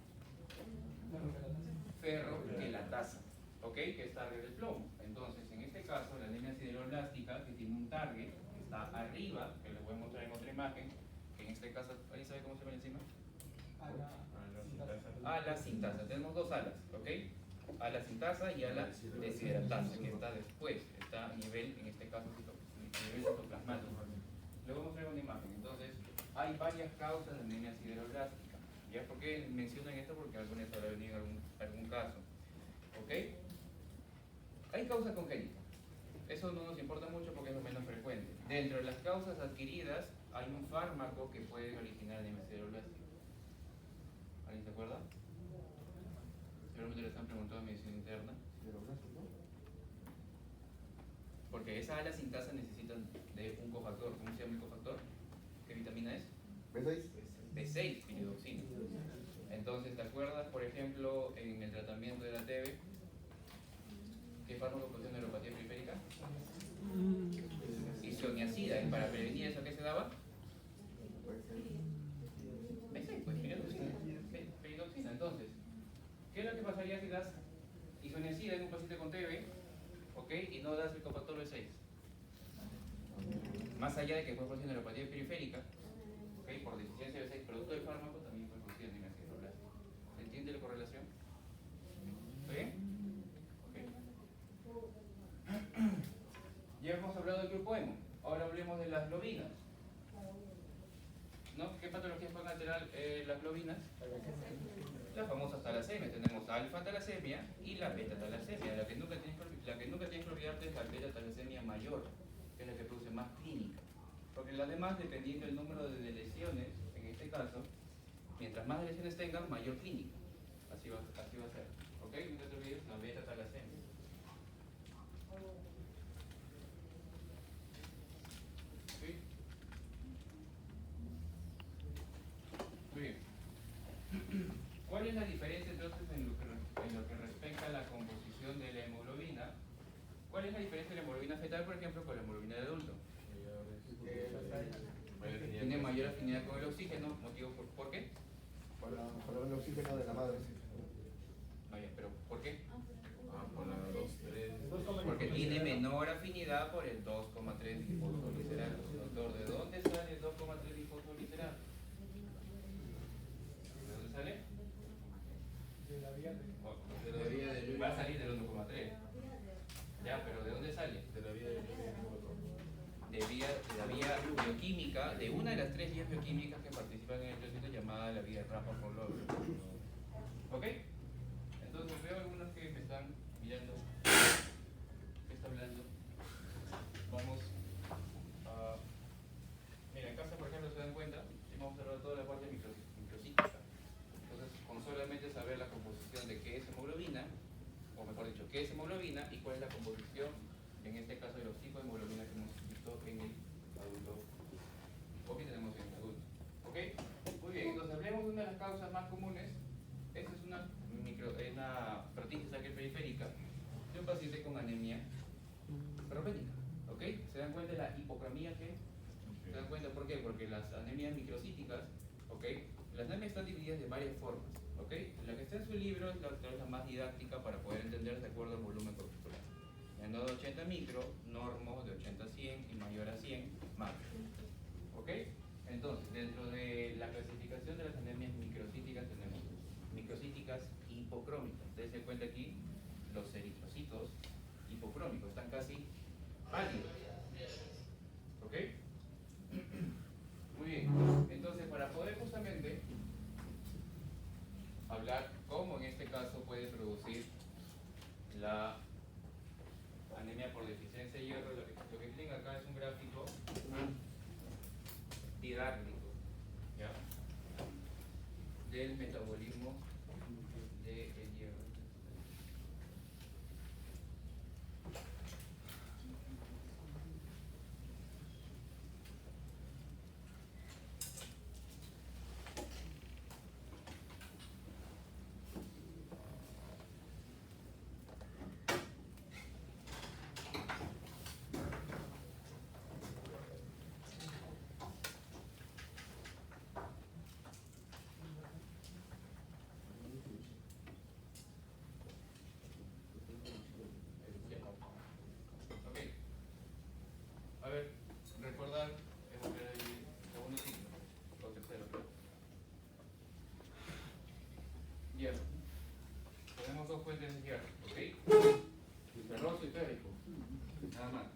Ferro que la tasa, ¿ok? Que es target del plomo. Entonces, en este caso, la anemia sideroblástica, que tiene un target que está arriba, que les voy a mostrar en otra imagen, que en este caso, ¿alguien sabe cómo se llama la enzima? Ala sintasa. Tenemos dos alas, ¿ok? Ala sintasa y ala deshidratasa, que está después, está a nivel, en este caso, a nivel citoplasmático. Le voy a mostrar una imagen. Entonces, hay varias causas de anemia sideroblástica. ¿Ya? ¿Por qué mencionan esto? Porque alguna vez habrá venido algún caso. ¿Ok? Hay causas congénitas. Eso no nos importa mucho porque es lo menos frecuente. Dentro de las causas adquiridas, hay un fármaco que puede originar anemia sideroblástica. ¿Alguien se acuerda? Seguramente les han preguntado en medicina interna. Porque esa ala sintasa necesita de un cofactor. ¿Cómo se llama el cofactor? ¿Qué vitamina es? B6. B6, piridoxina. Entonces, ¿te acuerdas, por ejemplo, en el tratamiento de la TB, qué fármaco produce neuropatía periférica? Isoniazida. ¿Y para prevenir eso qué se daba? B6, pues piridoxina. Piridoxina. Entonces, ¿qué es lo que pasaría si das isoniazida en un paciente con TB, ok, y no das el cofactor B6? más allá de que fue producida neuropatía periférica, ¿okay? Por deficiencia de B6 producto del fármaco, también fue producida anemia sideroblástica. ¿Se entiende la correlación? ¿Está bien? Ok. Ya hemos hablado del grupo hemo, ahora hablemos de las globinas. ¿No? ¿Qué patologías pueden alterar las globinas? La famosa talasemia. Tenemos alfa-talasemia y la beta-talasemia. La que nunca tienes que olvidarte es la beta-talasemia mayor, que es la que produce más clínica. Porque las demás, dependiendo del número de lesiones, en este caso, mientras más lesiones tengan, mayor clínica. Así va a ser. ¿Ok? Nunca te olvides la beta-talasemia. ¿Sí? Muy bien. ¿Cuál es la diferencia entonces en lo que respecta a la composición de la hemoglobina? ¿Cuál es la diferencia de la hemoglobina fetal, por ejemplo, con la hemoglobina de adulto? Tiene mayor afinidad con el oxígeno, motivo ¿por qué? Por el oxígeno de la madre. Vaya, pero ¿por qué? Por la 2,3. Porque tiene menor afinidad por el 2,3 difosforilerado. Doctor, ¿de dónde sale el 2,3 difosforilerado? ¿De dónde sale? De la vía de... De la vía del Va a salir del 1,3. Ya, pero ¿de dónde sale? De la vía del De la vía bioquímica, de una de las 3 vías bioquímicas que participan en el tránsito llamada la vía Rafa-Forlov. ¿Ok? Entonces veo algunos que me están mirando. ¿Qué está hablando? Vamos a... Mira, en casa, por ejemplo, se dan cuenta, hemos observado toda la parte microcítica. Entonces, con solamente saber la composición de qué es hemoglobina, o mejor dicho, qué es hemoglobina y cuál es la composición, en este caso, de los tipos de hemoglobina que hemos visto en el adulto, o que tenemos en el adulto. ¿Ok? Muy bien, entonces hablemos de una de las causas más comunes. Esta es una proteína periférica de un paciente con anemia ferropénica. ¿Ok? ¿Se dan cuenta de la hipocromía que? ¿Se dan cuenta por qué? Porque las anemias microcíticas, ¿ok? Las anemias están divididas de varias formas. ¿Ok? La que está en su libro es la más didáctica para poder entender de acuerdo al volumen corpuscular. Menor de 80 micro, normo de 80 a 100 y mayor a 100, macro. ¿Ok? Entonces, dentro de la clasificación de las anemias microcíticas tenemos microcíticas hipocrómicas. Ustedes se dan cuenta aquí, los eritrocitos hipocrómicos están casi pálidos. ¿Ok? Muy bien. Entonces, para poder justamente hablar cómo en este caso puede producir la anemia por deficiencia de hierro, lo que tienen acá es un gráfico didáctico, ¿ya? Del metabolismo del hierro. Ok. A ver, recordar, hemos ver ahí segundo ciclo, o tercero, creo. Hierro. Tenemos dos fuentes de hierro, ¿ok? Ferroso y férrico. Nada más.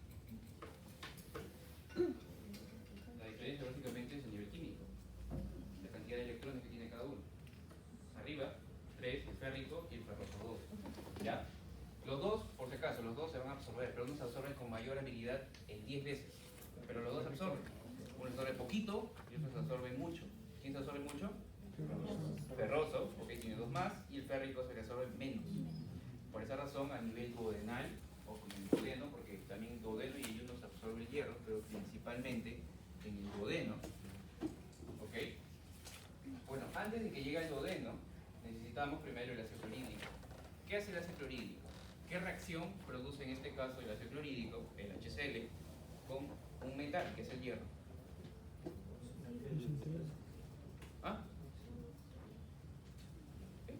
La diferencia básicamente es el nivel químico, la cantidad de electrones que tiene cada uno. Arriba, 3, el férrico y el ferroso 2. ¿Ya? Los dos, por si acaso, los dos se van a absorber, pero unos se absorben con mayor habilidad en 10 veces. Pero los dos se absorben. Uno se absorbe poquito y otro se absorbe mucho. ¿Quién se absorbe mucho? Ferroso, porque tiene 2 más, y el férrico se le absorbe menos. Por esa razón, a nivel duodenal, o con el duodeno, porque también el duodeno y el ayuno se absorbe el hierro, pero principalmente en el duodeno. ¿Ok? Bueno, antes de que llegue al duodeno, necesitamos primero el ácido clorhídrico. ¿Qué hace el ácido clorhídrico? ¿Qué reacción produce en este caso el ácido clorhídrico, el HCl, con un metal, que es el hierro? ¿Ah? ¿Qué?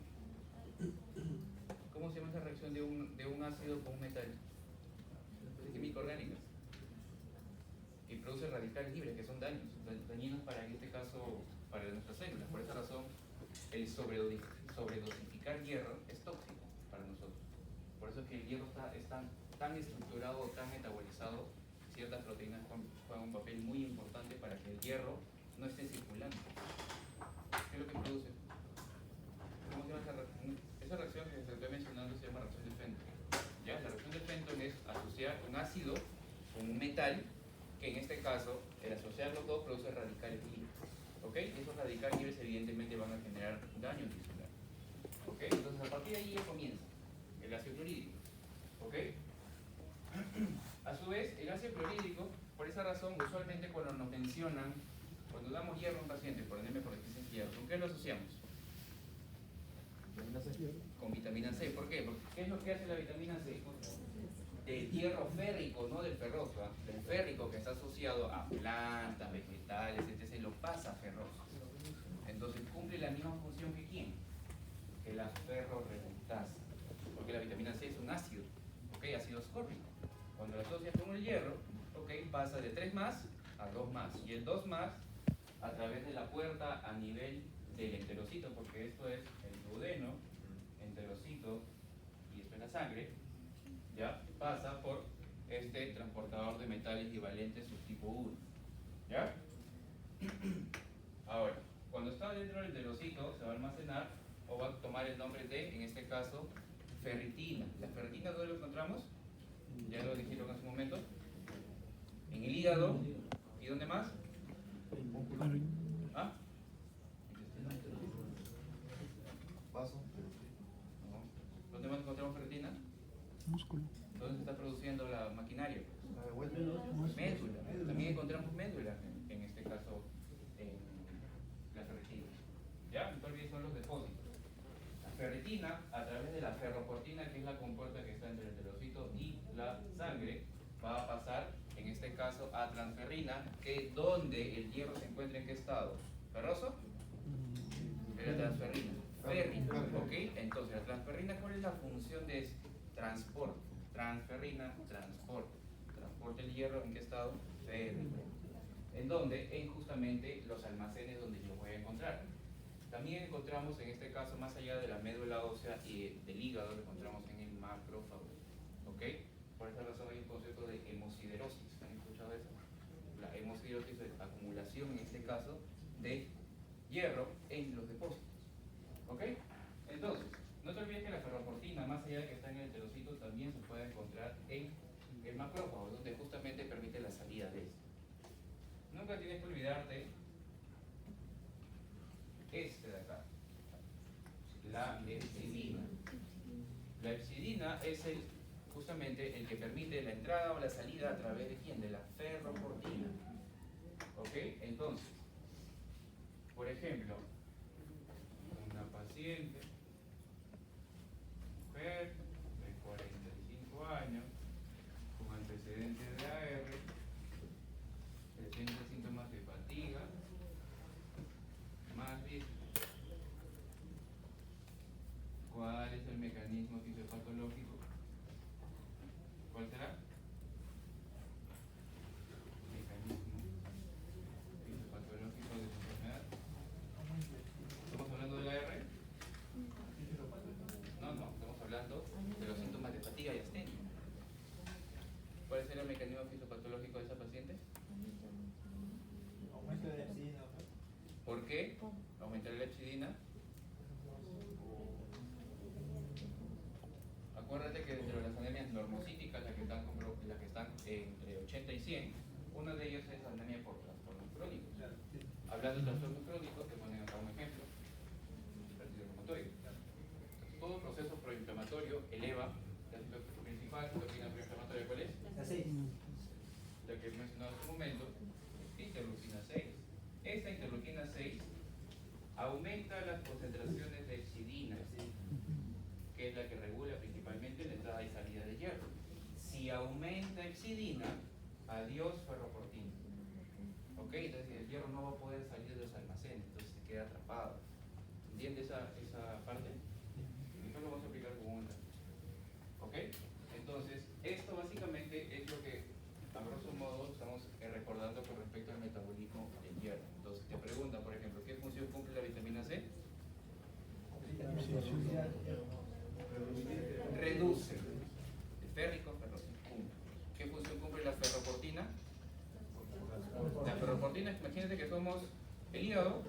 ¿Cómo se llama esa reacción de un ácido con un metal? Es química orgánica. Y produce radiación. radicales libres, que son dañinos para, en este caso, para nuestras células. Por esa razón, el sobredosificar hierro es tóxico para nosotros. Por eso es que el hierro es tan estructurado, tan metabolizado, ciertas proteínas juegan un papel muy importante para que el hierro no esté circulando. ¿Qué es lo que produce? ¿Cómo se llama esa reacción? Esa reacción que se estoy mencionando se llama reacción de Fenton. ¿Ya? La reacción de Fenton es asociar un ácido con un metal, que en este caso, el asociar los dos produce radicales libres. ¿Ok? Esos radicales libres evidentemente van a generar daño tisular. ¿Ok? Entonces a partir de ahí ya comienza el ácido clorhídrico. ¿Ok? A su vez, el ácido clorhídrico, por esa razón, usualmente cuando nos mencionan, cuando damos hierro a un paciente por anemia por deficiencia de hierro, ¿con qué lo asociamos? Con vitamina C. ¿Por qué? Porque ¿qué es lo que hace la vitamina C? Del hierro férrico, no del ferroso, ¿eh? Del férrico que está asociado a plantas, vegetales, etc. Lo pasa a ferroso. Entonces cumple la misma función que ¿quién? Que la ferrorreductasa. Porque la vitamina C es un ácido, ¿ok? Ácido ascórbico. Cuando lo asocias con el hierro, ¿ok? Pasa de 3 más a 2 más. Y el 2 más, a través de la puerta a nivel del enterocito, porque esto es el duodeno, enterocito, y esto es la sangre, ¿ya? Pasa por este transportador de metales bivalentes subtipo 1. ¿Ya? Ahora, cuando está dentro del enterocito, se va a almacenar o va a tomar el nombre de, en este caso, ferritina. ¿La ferritina dónde lo encontramos? Ya lo dijeron hace un momento. En el hígado. ¿Y dónde más? ¿Ah? Vaso. No. ¿Dónde más encontramos ferritina? Músculo. ¿Dónde se está produciendo la maquinaria? Médula. Médula. También encontramos médula, en este caso, en la ferritina. ¿Ya? No te olvides, son los depósitos. La ferritina, a través de la ferroportina, que es la compuerta que está entre el enterocito y la sangre, va a pasar, en este caso, a transferrina, que donde el hierro se encuentra en qué estado? ¿Ferroso? Es la transferrina. Férrica, ¿ok? Entonces, la transferrina, ¿cuál es la función de este? Transporte. Transferrina, transporte. Transporte el hierro, ¿en qué estado? Férrico. ¿En dónde? En justamente los almacenes donde yo voy a encontrar. También encontramos, en este caso, más allá de la médula ósea y del hígado, lo encontramos en el macrófago. ¿Ok? Por esa razón hay un concepto de hemosiderosis. ¿Han escuchado eso? La hemosiderosis es acumulación, en este caso, de hierro en los depósitos. ¿Ok? Entonces, no te olvides que la ferroportina, más allá de que está en el enterocito, también se puede encontrar en el macrófago, donde justamente permite la salida de esto. Nunca tienes que olvidarte este de acá, la epsidina. La epsidina es justamente el que permite la entrada o la salida a través de quién, de la ferroportina. ¿Ok? Entonces, por ejemplo, una paciente, mujer de 45 años, con antecedentes de AR, presenta síntomas de fatiga, más bien, ¿cuál es el mecanismo fisiopatológico? ¿Cuál será? Mecanismo fisiopatológico de su enfermedad. ¿Estamos hablando de la R? No, estamos hablando de los síntomas de fatiga y astenia. ¿Cuál será el mecanismo fisiopatológico de esa paciente? Aumento de epsilina. ¿Por qué aumentar la epsilina? Acuérdate que dentro de las anemias normocíticas, las que están entre 80 y 100, una de ellas es anemia por trastornos crónicos. Hablando de trastornos crónicos, te ponen acá un ejemplo: hipertiroidismo reumatoide. Todo proceso proinflamatorio eleva la principal citokina proinflamatoria. ¿Cuál es? La 6. La que he mencionado hace un momento, interleucina 6. Esta interleucina 6 aumenta las concentraciones de epsidina, que es la que regula principalmente la entrada y salida de hierro. Si aumenta epsidina, adiós ferroportina. ¿Ok? Entonces el hierro no va a poder salir de los almacenes, entonces se queda atrapado. ¿Entiendes esa parte? Después lo vamos a aplicar con una. ¿Ok? Entonces, esto básicamente es lo que, a grosso modo, estamos recordando dato con respecto al metabolismo del hierro. Entonces te preguntan, por ejemplo, ¿qué función cumple la vitamina C? Reduce el férrico, ferrosis. ¿Qué función cumple la ferroportina? La ferroportina, imagínate que somos el hígado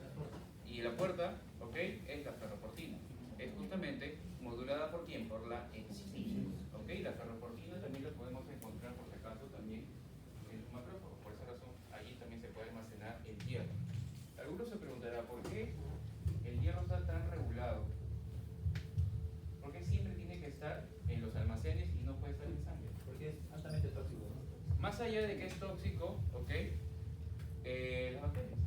y la puerta, ¿ok? Es la ferroportina. Es justamente modulada por quién? Por la enzima, ¿ok? La ferroportina también la podemos encontrar, por si acaso, también en los macrófagos. Por esa razón, allí también se puede almacenar el hierro. Alguno se preguntará, ¿por qué el hierro está tan regulado? ¿Por qué siempre tiene que estar en los almacenes y no puede estar en sangre? Porque es altamente tóxico. Más allá de que es tóxico, ¿ok? Las bacterias.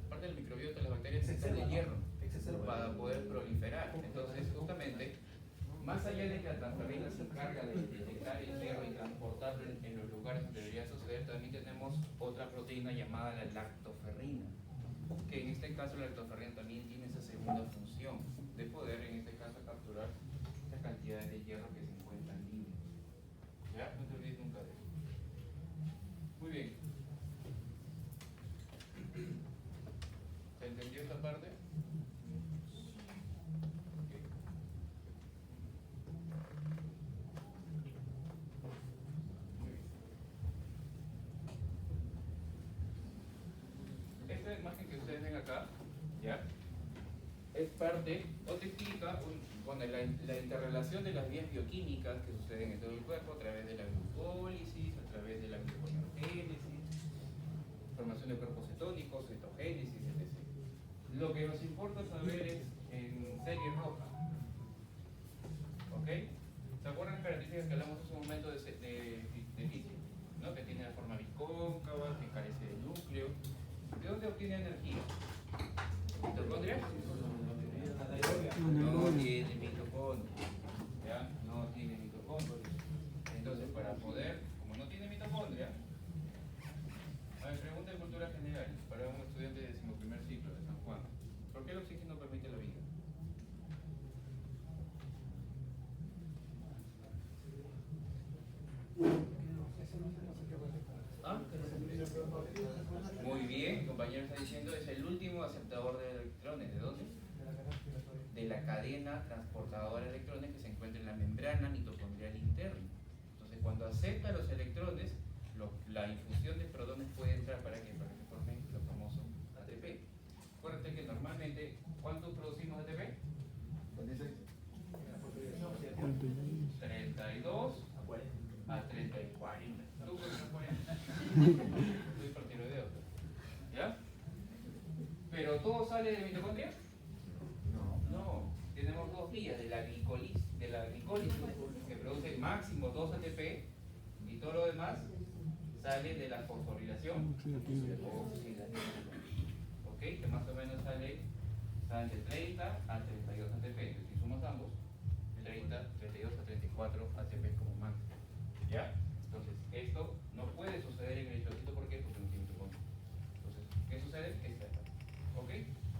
Parte del microbiota, las bacterias necesitan de hierro para poder proliferar. Entonces, justamente, más allá de que la transferrina se encarga de detectar el hierro y transportarlo en los lugares donde debería suceder, también tenemos otra proteína llamada la lactoferrina, que en este caso la lactoferrina también tiene esa segunda función de poder, en este caso, capturar las cantidades de hierro que se encuentran libres. ¿Ya? No te olvides nunca de eso. Muy bien. ¿Se entendió esta parte? Ok. Muy bien. Esta imagen que ustedes ven acá, ¿ya? Es parte o te explica la interrelación de las vías bioquímicas que suceden en todo el cuerpo a través de la glucólisis, a través de la gluconeogénesis, formación de cuerpos cetónicos, cetogénesis, etc. Lo que nos importa saber es en serie roja. ¿Ok? ¿Se acuerdan las características que hablamos hace un momento de física? ¿No? Que tiene la forma bicóncava, que carece de núcleo. ¿De dónde obtiene energía? ¿Mitocondria? No tiene mitocondria. ¿Ya? No tiene mitocondria. Entonces, para poder, como no tiene mitocondria, a ver, pregunta de cultura general para un estudiante de 11º ciclo de San Juan. ¿Por qué el oxígeno permite la vida? ¿Ah? Muy bien, compañero está diciendo, es el último aceptador de electrones. ¿De dónde? De la cadena transportadora de electrones que se encuentra en la membrana mitocondrial interna. Entonces, cuando acepta los electrones, la infusión de protones puede entrar para que formen lo famoso ATP. Acuérdate que normalmente, ¿cuánto producimos ATP? 32 a 30 y 40. ¿Tú produces 40? Estoy hipertiroideo. ¿Ya? ¿Pero todo sale de mitocondria? No. Tenemos dos vías de la glicólisis, que produce máximo 2 ATP, y todo lo demás sale de la fosforilación oxidativa. ¿Ok? Que más o menos sale de 30 a 32 ATP. Si sumamos ambos, 30, 32 a 34 ATP como máximo. ¿Ya? Entonces, esto no puede suceder en el eritrocito. ¿Por qué? Porque no tiene mitocondria. Entonces, ¿qué sucede? Esta etapa. ¿Ok?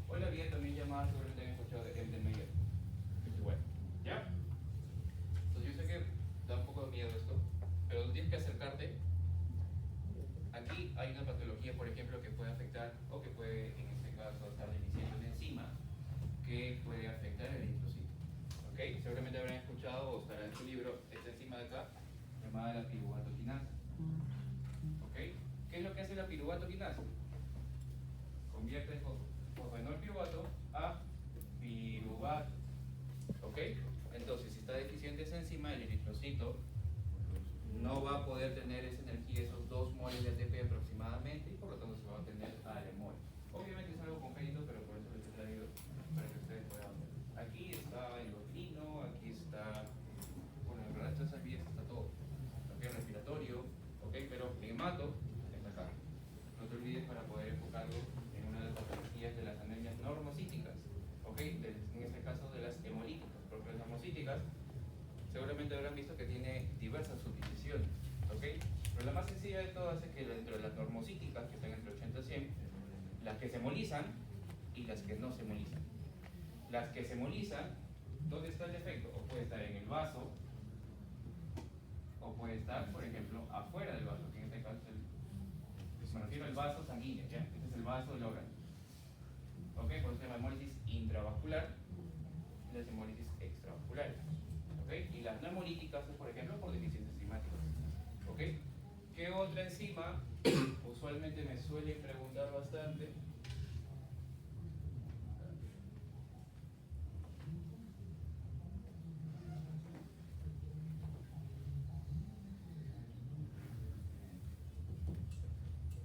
O la vía también llamada, seguramente han escuchado de Embden-Meyer. Bueno, ¿ya? Entonces, yo sé que da un poco de miedo esto, pero tienes que acercarte. Aquí hay una patología, por ejemplo, que puede afectar, o que puede, en este caso, estar deficiente una enzima que puede afectar el eritrocito. ¿Ok? Seguramente habrán escuchado o estará en su libro esta enzima de acá, llamada la piruvato-quinasa. ¿Ok? ¿Qué es lo que hace la piruvato-quinasa? Convierte el fosfenol piruvato a piruvato. ¿Ok? Entonces, si está deficiente esa enzima, el eritrocito no va a poder tener esa energía, esos 2 moles de ATP aproximadamente, y por lo tanto se va a obtener alemol. Obviamente es algo congénito, pero por eso les he traído para que ustedes puedan ver. Aquí está endocrino, aquí está, bueno, en verdad estas vías está todo. Aquí es respiratorio, ¿ok? Pero el hemato está acá. No te olvides para poder enfocarlo en una de las patologías de las anemias normocíticas, ¿ok? En este caso de las hemolíticas, porque las normocíticas seguramente habrán visto que tiene diversas subdivisiones, ¿ok? Pero la más sencilla de todas es que dentro de las normocíticas, que están entre 80 y 100, las que se hemolizan y las que no se hemolizan. Las que se hemolizan, ¿dónde está el defecto? O puede estar en el vaso, o puede estar, por ejemplo, afuera del vaso, que en este caso es el vaso sanguíneo, ¿ya? Este es el vaso del órgano. ¿Ok? Por eso se llama hemólisis intravascular y las hemólisis extravasculares. ¿Ok? Y las no hemolíticas es, por ejemplo, por deficiencias enzimáticas. ¿Ok? ¿Qué otra enzima usualmente me suelen preguntar bastante?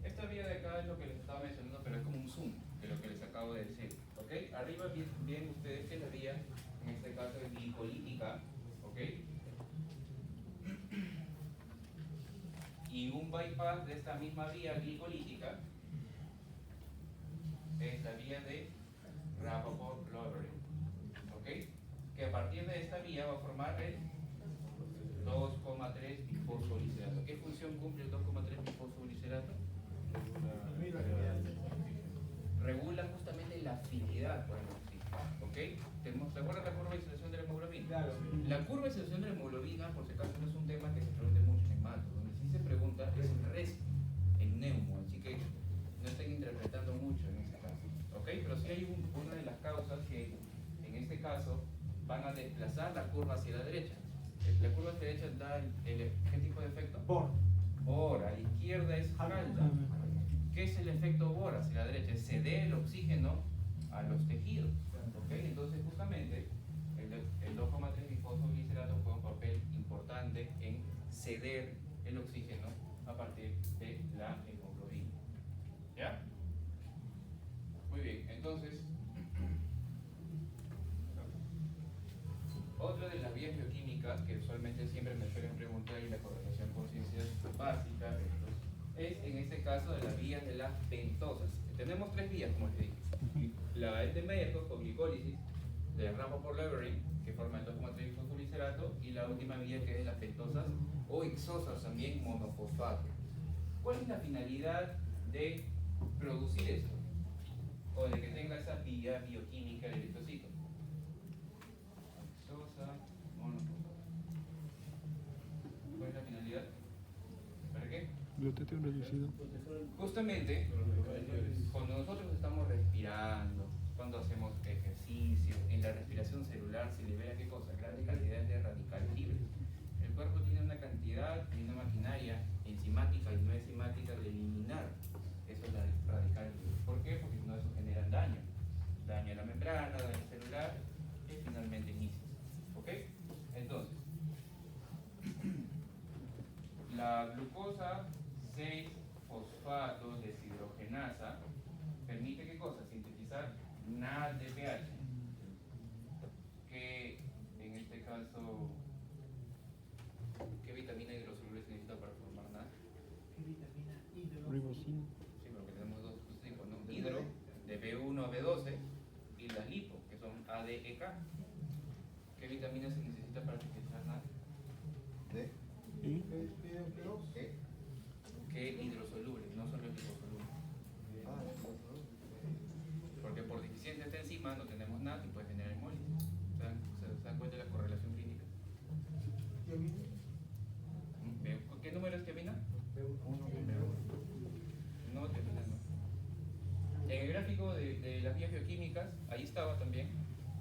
Esta vía de acá es lo que les estaba mencionando, pero es como un zoom de lo que les acabo de decir. ¿Ok? Arriba ven ustedes que la vía, en este caso, es glicolítica. ¿Ok? Y un bypass de esta misma vía glicolítica es la vía de Rappaport-Lovering. ¿Ok? Que a partir de esta vía va a formar el 2,3 bifosfolicilato. ¿Qué función cumple el 2,3 bifosfolicilato? Regula justamente la afinidad por el oxígeno. ¿Ok? ¿Se acuerdan la curva de disociación de la hemoglobina? Claro. La curva de disociación de la hemoglobina, por si acaso, no es un tema que se pregunte mucho en matos. Donde sí se pregunta es el resto, en neumo. Así que no estén interpretando mucho en ese caso. ¿Ok? Pero sí hay una de las causas que, en este caso, van a desplazar la curva hacia la derecha. La curva hacia la derecha da ¿qué tipo de efecto? Bohr. A la izquierda es Haldan. ¿Qué es el efecto Bohr hacia la derecha? Es ceder el oxígeno a los tejidos. ¿Ok? Entonces, justamente, el 2,3 bifosfoglicerato juega un papel importante en ceder el oxígeno a partir de la hemoglobina. ¿Ya? Muy bien, entonces, otra de las vías bioquímicas que usualmente siempre me suelen preguntar y la correlación con ciencias básicas es en este caso de las vías de las pentosas. Tenemos tres vías, como les dije. La de Merckx con glicólisis, de Rappaport-Lovering, que forma el 2,3 bifosfolicerato, y la última vía que es las pentosas o hexosas, también monofosfato. ¿Cuál es la finalidad de producir esto? O de que tenga esa vía bioquímica del eritrocito. Hexosa, monofosfato. ¿Cuál es la finalidad? ¿Para qué? Glutatio reducido. Justamente, cuando nosotros estamos respirando, cuando hacemos ejercicio, en la respiración celular se libera ¿qué cosa? Grandes cantidades de radicales libres. El cuerpo tiene una cantidad y una maquinaria enzimática y no enzimática de eliminar esos radicales libres. ¿Por qué? Porque si no, eso generan daño. Daño a la membrana, daño celular y finalmente inicia. ¿Ok? Entonces, la glucosa 6-fosfato deshidrogenasa permite ¿qué cosa? Sintetizar NADPH, que en este caso, ¿qué vitamina hidrosoluble se necesita para formar NAD? Ribosina. Sí, porque tenemos dos tipos, ¿no? Hidro, de B1 a B12, y las lipo, que son ADEK. ¿Qué vitamina se necesita para sintetizar NAD? ¿De? ¿Y? ¿Qué? Que hidrosolubles, no son los liposolubles. Ah, Porque por deficiencia de esta enzima no tenemos NAD y puede generar hemólisis. ¿Se dan cuenta de la correlación clínica? ¿Qué número es tiamina? No, tiamina no. En el gráfico de las vías bioquímicas, ahí estaba también,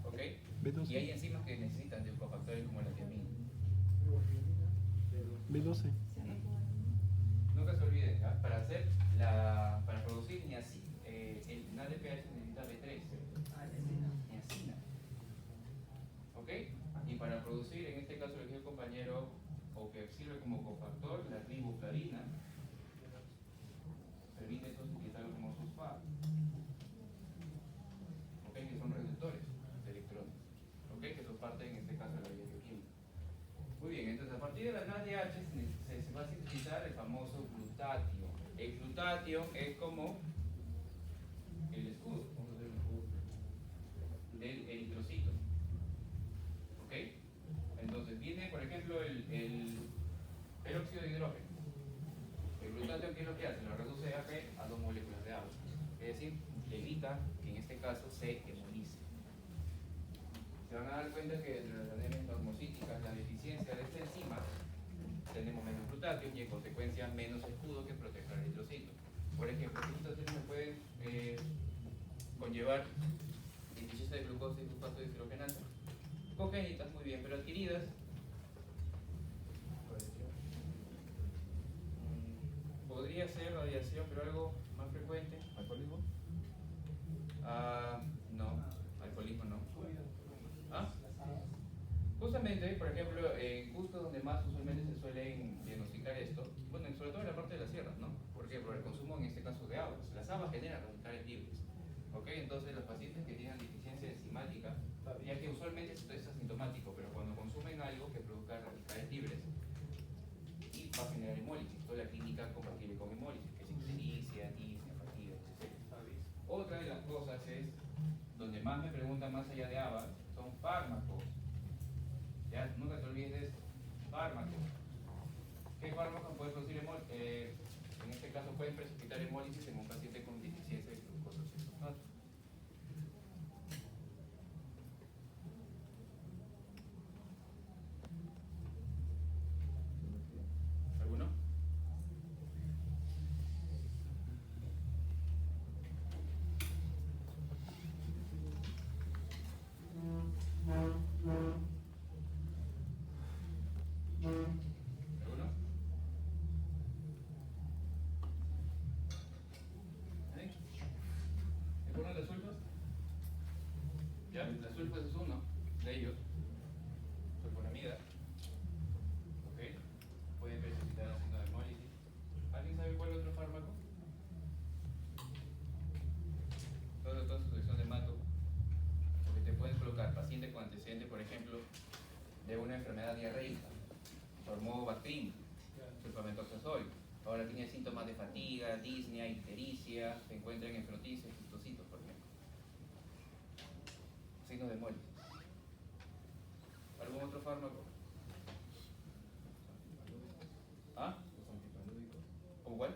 ¿ok? B12. Y hay enzimas que necesitan de cofactores como la tiamina. B12. Nunca se olviden, ¿ah? Para producir el NADPH se necesita B3, niacina. ¿Ok? Y para producir, en este caso lo que dijo el compañero, o que sirve como cofactor, la riboflavina, permite eso utilizarlo como fosfato. ¿Ok? Que son reductores de electrones. ¿Ok? Que son parte, en este caso, de la vía bioquímica. Muy bien, entonces a partir de la NADH se va a sintetizar el famoso glutatio. El glutatio es como el escudo del eritrocito. ¿Ok? Entonces viene, por ejemplo, el peróxido de hidrógeno. El glutatio, ¿qué es lo que hace? Lo reduce a 2 moléculas de agua. Es decir, evita que en este caso se hemolice. Se van a dar cuenta que entre las anemias normocíticas, la deficiencia de esta enzima, tenemos menos glutatio y en consecuencia menos escudo que proteger al eritrocito. Por ejemplo, estas situaciones me pueden conllevar distinción de glucosa y sulfato de deshidrogenasa. Congénitas, muy bien, pero adquiridas. Podría ser radiación, pero algo más frecuente. ¿Alcoholismo? No, alcoholismo no. ¿Ah? Justamente, por ejemplo, en Cusco, donde más usualmente se suelen diagnosticar esto, bueno, sobre todo en la parte de las sierras, ¿no? ¿Por qué? Por el consumo, en este caso, de aguas. Las aguas generan radicales libres. ¿Ok? Entonces, los pacientes que tienen deficiencia enzimática, ya que usualmente esto es asintomático, pero cuando consumen algo que produzca radicales libres, y va a generar hemólisis, toda la clínica compatible con hemólisis, que es ictericia, anismia, fatiga, etc. Otra de las cosas es, donde más me preguntan más allá de ABA, son fármacos. Ya, nunca te olvides de esto, fármacos. ¿Qué fármacos pueden producir hemólisis? En este caso pueden precipitar hemólisis en un paciente con deficiencia de glucosa o sulfato. ¿Alguno? ¿Alguno? ¿Sí? ¿Alguno de las sulfas? ¿Ya? Las sulfas es uno de ellos. Sulfonamida. ¿Ok? Pueden precipitar haciendo hemólisis. ¿Alguien sabe cuál otro fármaco? Toda sucesión de mato. Porque te pueden colocar paciente con antecedente, por ejemplo, de una enfermedad diarreica. Tomó Bactrim, sulfamethoxazol. Ahora tiene síntomas de fatiga, disnea, ictericia, se encuentra en enfrotisis, cistocitos, por ejemplo. Signos de hemólisis. ¿Algún otro fármaco? ¿Ah? Los antipalúdicos. ¿Cómo cuál?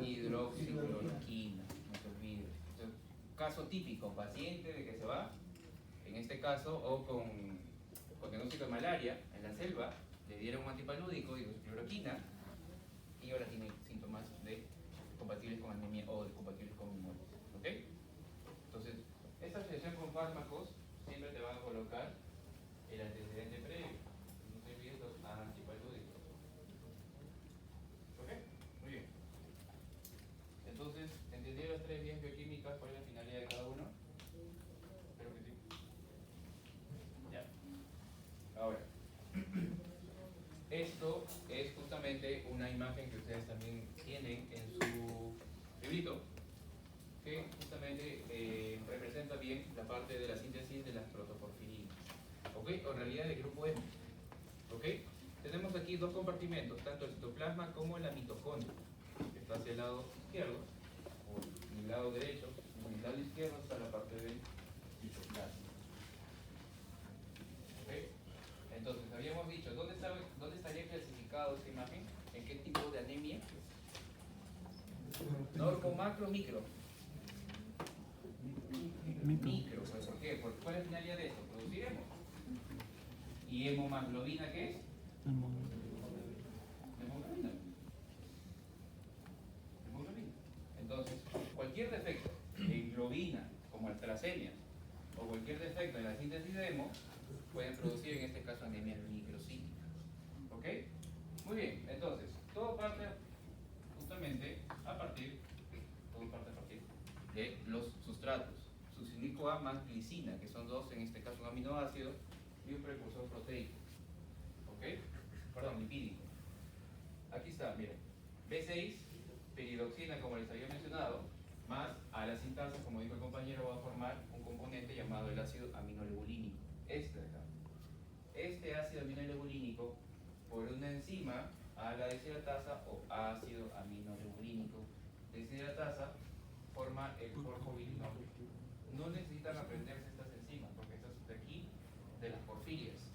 Hidroxicloroquina, no se olvide. Entonces, caso típico, paciente de que se va, en este caso, o con diagnóstico de malaria en la selva, le dieron un antipalúdico, hidroxicloroquina, y ahora tiene síntomas de compatibles con anemia o de compatibles con hemólisis. ¿Ok? Entonces, esta asociación con fármacos siempre te va a colocar el antecedente previo. No te olvides los antipalúdicos. ¿Ok? Muy bien. Entonces, ¿entendieron las tres vías bioquímicas? ¿Cuál es la finalidad de cada uno? Espero que sí. Ya. Ahora, esto es justamente una imagen que ustedes también tienen en su librito, que justamente representa bien la parte de la síntesis de las protoporfirinas, ¿ok? O en realidad del grupo M, ¿ok? Tenemos aquí dos compartimentos, tanto el citoplasma como la mitocondria, que está hacia el lado izquierdo, o en el lado derecho. En el lado izquierdo está la parte del citoplasma. ¿Ok? Entonces, habíamos dicho, ¿dónde estaría clasificado esta imagen? ¿En qué tipo de anemia? Normo, macro, micro. Micro, pues, ¿por qué? ¿Cuál es la finalidad de esto? Producir hemo. ¿Y hemoglobina qué es? Hemoglobina. Hemoglobina. Entonces, cualquier defecto en globina, como altracemia, o cualquier defecto en la síntesis de hemo, pueden producir en este caso anemia microcítica. ¿Ok? Muy bien, entonces, todo parte justamente a partir de los sustratos. Sucinico A más glicina, que son dos, en este caso un aminoácido y un precursor proteico. ¿Ok? Perdón, lipídico. Aquí está, miren. B6, piridoxina, como les había mencionado, más a la sintasa, como dijo el compañero, va a formar un componente llamado el ácido aminolebulínico. Este de acá. Este ácido aminolebulínico, por una enzima, a la deshidratasa o ácido aminolebulínico deshidratasa, forma el porfobirinol. No necesitan aprenderse estas enzimas, porque estas de aquí, de las porfirias.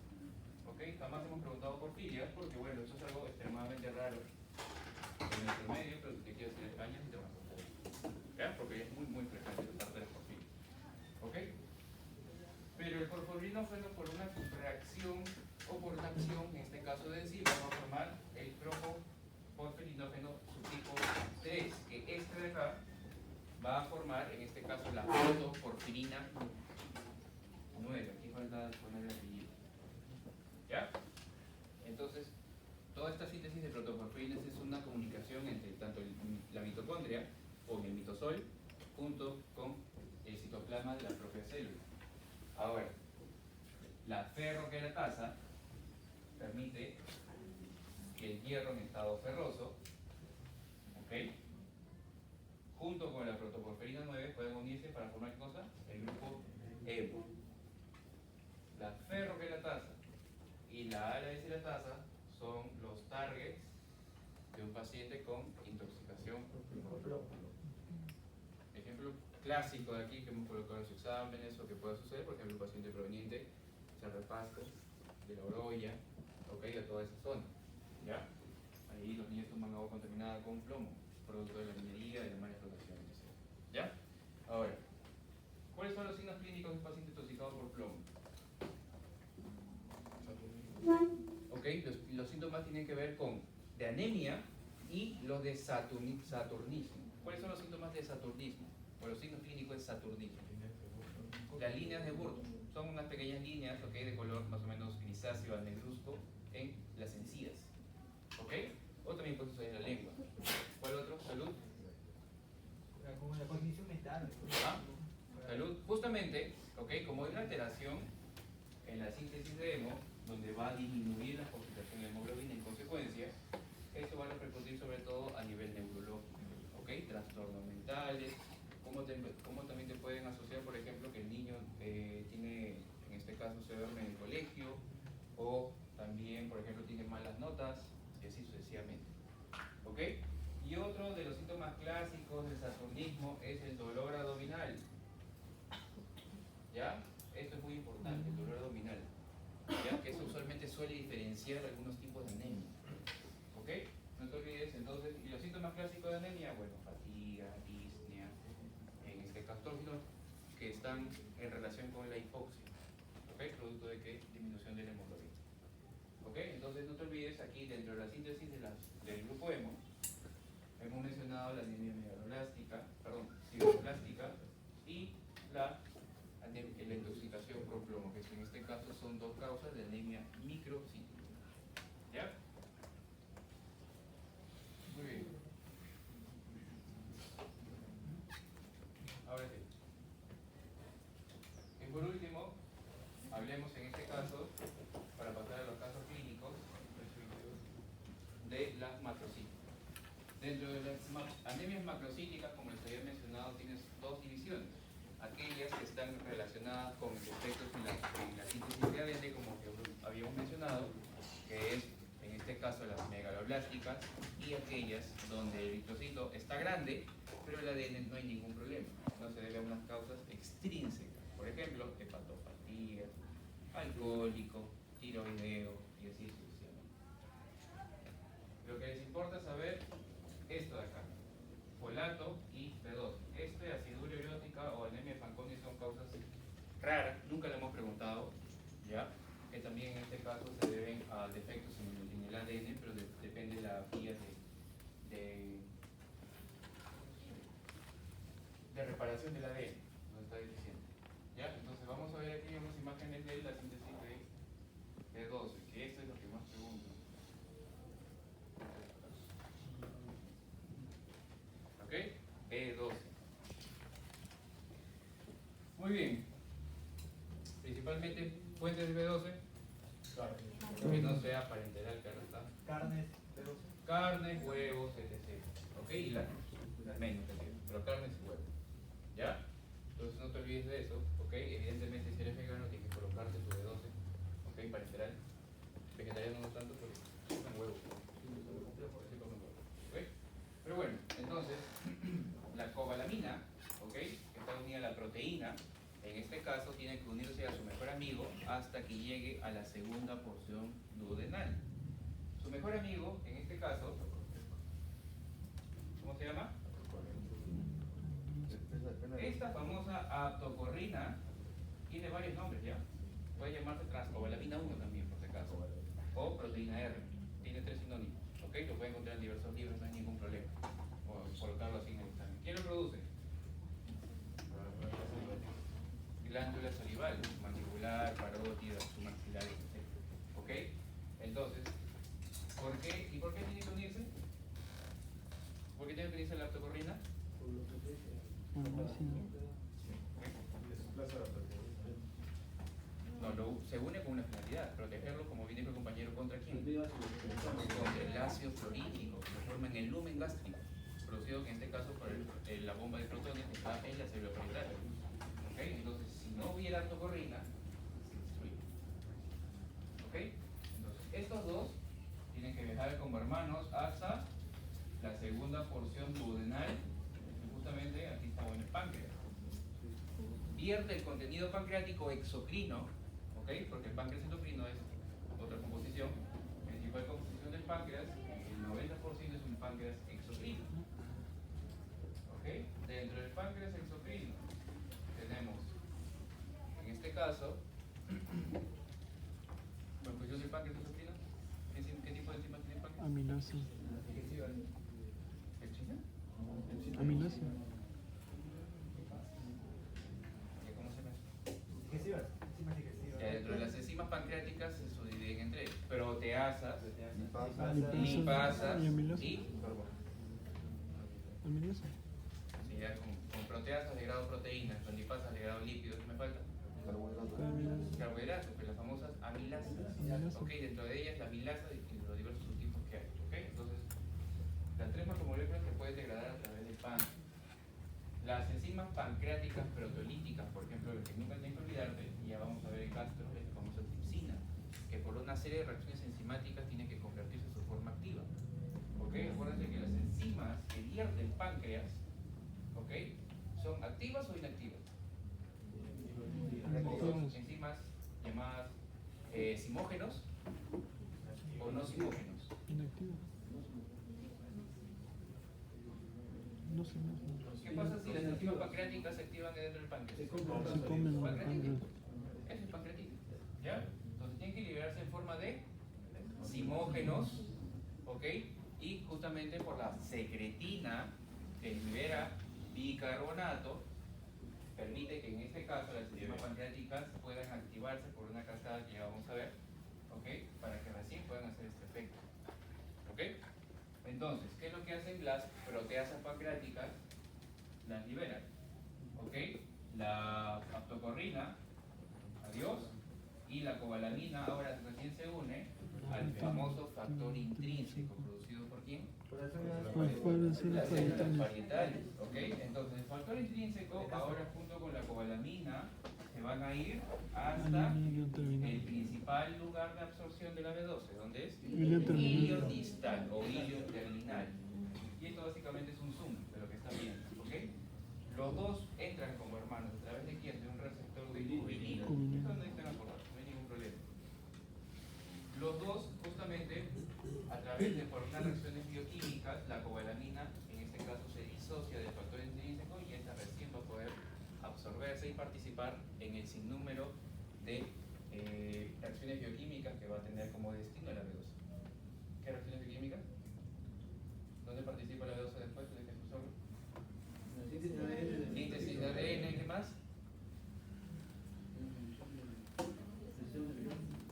¿Ok? Jamás hemos preguntado porfirias, porque bueno, esto es algo extremadamente raro en nuestro medio, pero si te quieres ir a España, te van a contar. ¿Ya? Porque es muy, muy frecuente la parte de las porfirias. ¿Ok? Pero el porfobirinol fue por una reacción o por una acción, en este caso de enzimas, va a formar el protoporfirinógeno subtipo 3, que este de acá va a formar, en este caso, la protoporfirina 9. Aquí falta poner el apellido. ¿Ya? Entonces, toda esta síntesis de protoporfirinas es una comunicación entre tanto la mitocondria o el mitosol junto con el citoplasma de la propia célula. Ahora, la ferroqueratasa permite que el hierro en estado ferroso, ¿ok?, junto con la protoporfirina 9 pueden unirse para formar ¿qué cosa? El grupo hemo. La ferroqueratasa y la ala-desidratasa son los targets de un paciente con intoxicación por plomo. Ejemplo clásico de aquí que hemos colocado en sus exámenes o que pueda suceder, por ejemplo, un paciente proveniente de Cerro Pasco, de La Oroya, ok, de toda esa zona. ¿Ya? Ahí los niños toman agua contaminada con plomo, producto de la minería, de la mala explotación, etc. ¿Ya? Ahora, ¿cuáles son los signos clínicos de un paciente intoxicado por plomo? Ok, los síntomas tienen que ver con de anemia y los de saturnismo. ¿Cuáles son los síntomas de saturnismo? O los signos clínicos de saturnismo. Las líneas de Burton son unas pequeñas líneas, ok, de color más o menos grisáceo a negruzco en las encías. ¿Ok? O también puede suceder en la lengua. ¿Cuál otro? Salud. Como la cognición mental. ¿Ah? Salud. Justamente, ok, como hay una alteración en la síntesis de hemo, donde va a disminuir la concentración de hemoglobina en consecuencia, esto va a repercutir sobre todo a nivel neurológico, ¿ok? Trastornos mentales, como también te pueden asociar, por ejemplo, que el niño tiene, en este caso, se duerme en el colegio, o también, por ejemplo, tiene malas notas, y así sucesivamente, ¿ok? Y otro de los síntomas clásicos del saturnismo es el dolor abdominal, ¿ya? Esto es muy importante, el dolor abdominal, ¿ya? Que eso usualmente suele diferenciar algunos tipos de anemia, ¿ok? No te olvides entonces, y los síntomas clásicos de anemia, bueno, fatiga, disnea, en este caso que están en relación con la hipoxia, ¿ok? Producto de que disminución de la hemoglobina, ¿ok? Entonces no te olvides aquí dentro de la síntesis del grupo hemo, hemos mencionado la anemia megaloblástica, sideroblástica y la intoxicación por plomo, que en este caso son dos causas de anemia microcíclica. ¿Ya? Muy bien. Ahora sí. Y por último, hablemos en este caso, para pasar a los casos clínicos, de las macrocíclicas. Dentro de las anemias macrocíclicas, como les había mencionado, tienes dos divisiones. Aquellas que están relacionadas con defectos en la síntesis de ADN, como que habíamos mencionado, que es en este caso las megaloblásticas, y aquellas donde el eritrocito está grande, pero el ADN no hay ningún problema, no se debe a unas causas extrínsecas, por ejemplo, hepatopatía, alcohólico, tiroideo y así sucesivamente. Lo que les importa saber esto de acá, folato y B12. Aciduria ureótica o anemia de Fanconi son causas raras, nunca le hemos preguntado, ¿ya? Que también en este caso se deben a defectos en el ADN, pero depende de la vía de reparación del ADN, nos está diciendo. ¿Ya? Entonces vamos a ver aquí unas imágenes de la síntesis de B12, que esto es lo que más preguntan. ¿Ok? B12. Muy bien. Principalmente fuentes de B12, que no sea parenteral, que ahora está. Carnes, B12. Carnes, huevos, etc. ¿Ok? Y menos, pero carnes y huevos. ¿Ya? Entonces no te olvides de eso, ¿ok? Evidentemente si eres vegano tienes que colocarte tu B12, ¿ok? Parenteral. Vegetariano no tanto, pero comen huevos. ¿Ok? Pero bueno, entonces, la cobalamina, ¿ok? Que está unida a la proteína, en este caso tiene que unirse a su mejor amigo hasta que llegue a la segunda porción duodenal. Su mejor amigo, en este caso, ¿cómo se llama? Esta famosa aptocorrina tiene varios nombres, ¿ya? Puede llamarse transcobalamina 1 también, por si acaso, o proteína R. Tiene 3 sinónimos, ¿ok? libros, no hay ningún problema. O colocarlo así en el examen. ¿Quién lo produce? Glándula salival, mandibular, parótida, submaxilar, etc. ¿Ok? Entonces, ¿por qué tiene que unirse? ¿Por qué tiene que unirse la lactocorrina? No, se une con una finalidad, protegerlo, como bien dijo el compañero, ¿contra quién? Contra el ácido fluorídrico, que se forma en el lumen gástrico, producido que en este caso por la bomba de protones que está en la célula parietal. ¿Ok? Entonces, si no hubiera lactocorrina, se destruye. ¿Ok? Entonces, estos dos tienen que viajar como hermanos hasta la segunda porción duodenal, y justamente aquí está bueno el páncreas. Vierte el contenido pancreático exocrino, ¿ok? Porque el páncreas endocrino es otra composición. El tipo de composición del páncreas, el 90% es un páncreas exocrino. ¿Ok? Dentro del páncreas exocrino tenemos, en este caso, composición del páncreas exocrino. ¿Qué tipo de enzimas tiene el páncreas? Amilasa. ¿El chino? Amilasa. ¿Cómo se llama? Digestivas, enzimas digestivas. Ya, dentro de las enzimas pancreáticas se subdividen entre proteasas, lipasas Y amilasa. y Amilasa. sí, ya con proteasas de grado proteínas, con lipasas de grado lípidos, ¿qué me falta? Carbohidratos, pues las famosas amilasas. Amilasa. Ok, dentro de ellas la amilasa y los diversos subtipos que hay. Ok, entonces las tres macromoléculas se pueden degradar a través del páncreas. Las enzimas pancreáticas proteolíticas, por ejemplo, lo que nunca tienes que olvidarte, y ya vamos a ver en gastro, es la famosa tripsina, que por una serie de reacciones enzimáticas tiene que convertirse en su forma activa. ¿Ok? Acuérdense que las enzimas que vierte el páncreas, ¿ok? ¿Son activas o inactivas? Son enzimas llamadas simógenos o no simógenos. Inactiva. No sé. ¿Qué pasa si las enzimas pancreáticas se activan dentro del páncreas? Se comen el Pancreatitis. páncreas. Eso es pancreatitis. ¿Ya? Entonces tienen que liberarse en forma de simógenos, ¿ok? Y justamente por la secretina que libera bicarbonato, permite que en este caso las enzimas pancreáticas puedan activarse por una cascada que ya vamos a ver, ¿ok? Para que recién puedan hacer este efecto. ¿Ok? Entonces, ¿qué es lo que hacen las proteasas pancreáticas? Las liberan. ¿Ok? La aptocorrina, adiós, y la cobalamina ahora recién se une al famoso factor intrínseco, producido por quién? Las células parietales. ¿Ok? Entonces, el factor intrínseco ahora junto con la cobalamina se van a ir hasta el principal lugar de absorción de la B12. ¿Dónde es? Ilio distal o ilio terminal. Y esto básicamente es un zoom de lo que está viendo. ¿Ok? Los dos entran como hermanos. ¿A través de quién? De un receptor de cubilina. Esto no están acordados, no hay ningún problema. Los dos, justamente, a través de por unas reacciones bioquímicas, la cobalamina, en este caso, se disocia del factor intrínseco y esta recién va a poder absorberse y participar en el sinnúmero de reacciones bioquímicas que va a tener como destino la B12. ¿Qué reacciones bioquímicas? ¿Dónde participa la B12 después de que se absorbe? Síntesis de ADN, ¿qué más?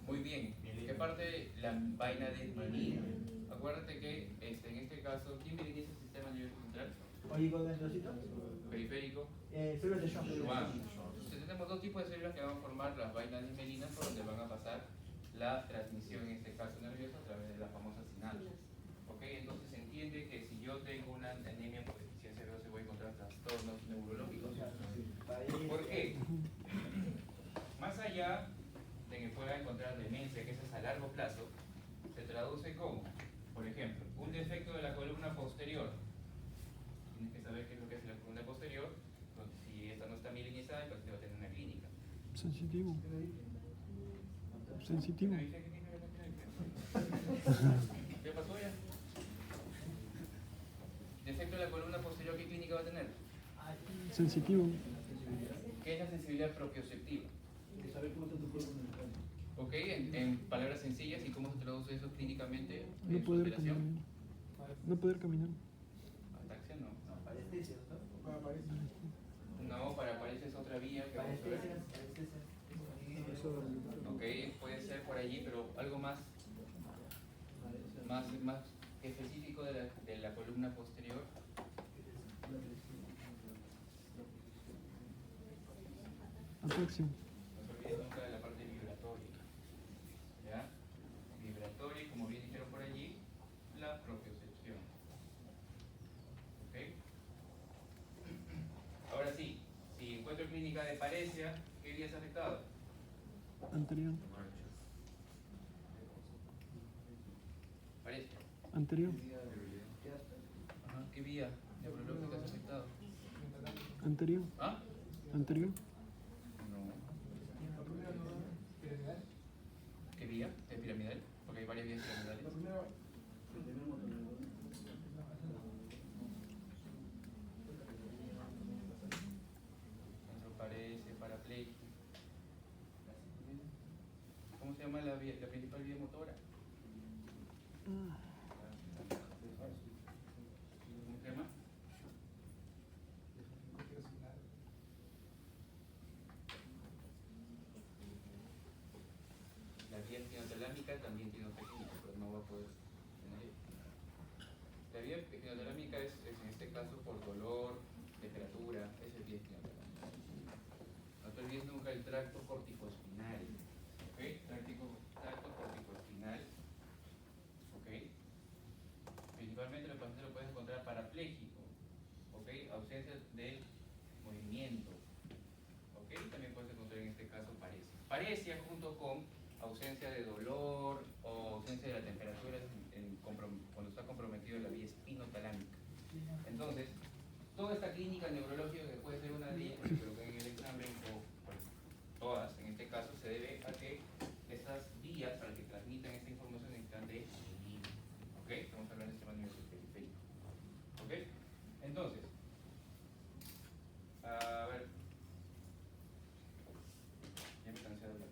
Muy bien. ¿Qué parte? La vaina de mielina. Acuérdate que en este caso, ¿quién dirige el sistema nervioso central? Oligodendrocitos. Periférico. Células de Schwann. Schwann. Entonces tenemos dos tipos de células que van a formar las vainas de mielina por donde van a pasar la transmisión, en este caso nerviosa, a través de las famosas sinapsis. ¿Ok? Entonces se entiende que si yo tengo una anemia por deficiencia de B12 voy a encontrar trastornos neurológicos. ¿Por qué? Más allá de que pueda encontrar demencia, que eso es a largo plazo, se traduce como, por ejemplo, un defecto de la columna posterior. Tienes que saber qué es lo que es la columna posterior. Entonces, si esta no está mielinizada, el paciente va a tener una clínica. Sensitivo. Sensitivo. ¿Qué pasó ya? Defecto de la columna posterior, ¿qué clínica va a tener? Sensitivo. ¿Qué es la sensibilidad propioceptiva? Ok, en palabras sencillas, ¿y cómo se traduce eso clínicamente No en su poder operación? comer. No poder caminar. Ataxia no. Parestesia, ¿no? Para París. No, para parecer es otra vía que vamos a ver. Ok, puede ser por allí, pero algo más específico de la columna posterior. Ataxia. No se olviden nunca de la parte vibratoria. ¿Ya? Vibratoria, y como bien dijeron por allí, la propiocepción. ¿Ok? Ahora sí, si encuentro clínica de paresia, ¿qué vías afectadas? Anterior. Paresia. Anterior. Ajá, ¿qué vía neurológica es afectada? Anterior. ¿Ah? Anterior. No. ¿Qué vía? ¿Es piramidal? Porque hay varias vías piramidales. Centro parece parapléjico. ¿Cómo se llama la principal vía motora? ¿Cómo se llama? La vía espinotalámica también tiene otra clínica, pero no va a poder tener ella. La vía espinotalámica es en este caso por dolor, temperatura, esa es vía espinotalámica. No te olvides nunca el tracto corticoespinal. ¿Ok? Tracto corticoespinal. ¿Ok? Principalmente los pacientes lo puedes encontrar parapléjico. ¿Ok? Ausencia del movimiento. ¿Ok? También puedes encontrar en este caso paresia. Paresia junto con ausencia de dolor o ausencia de la temperatura cuando está comprometido la vía espinotalámica. Entonces, toda esta clínica neurológica que puede ser una de ellas, pero que en el examen, o pues, todas en este caso, se debe a que esas vías para que transmitan esta información están de equilibrio. ¿Ok? Estamos hablando de sistema nervioso periférico. ¿Ok? Entonces, a ver, ya me cansé de hablar.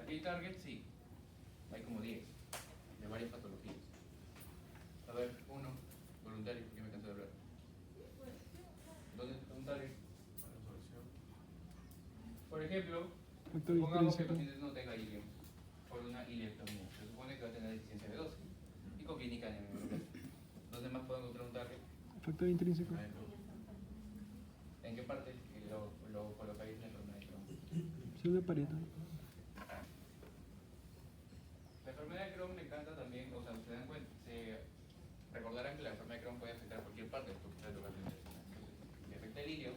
Aquí hay target, sí. Hay como 10, de varias patologías. A ver, uno, voluntario, porque me cansé de hablar. ¿Dónde está un target? Por ejemplo, Factor supongamos que el intrínseco. paciente no tenga ilio por una ileectomía. Se supone que va a tener deficiencia B12 y con clínica anemia. ¿Dónde más puedo encontrar un target? Factor intrínseco. ¿En qué parte lo colocáis en la enfermedad de Crohn? Pseudo parietal. La enfermedad de Crohn me encanta también, o sea, se dan cuenta, recordarán que la enfermedad de Crohn puede afectar a cualquier parte del estructura intestinal. Entonces, si afecta el ilio,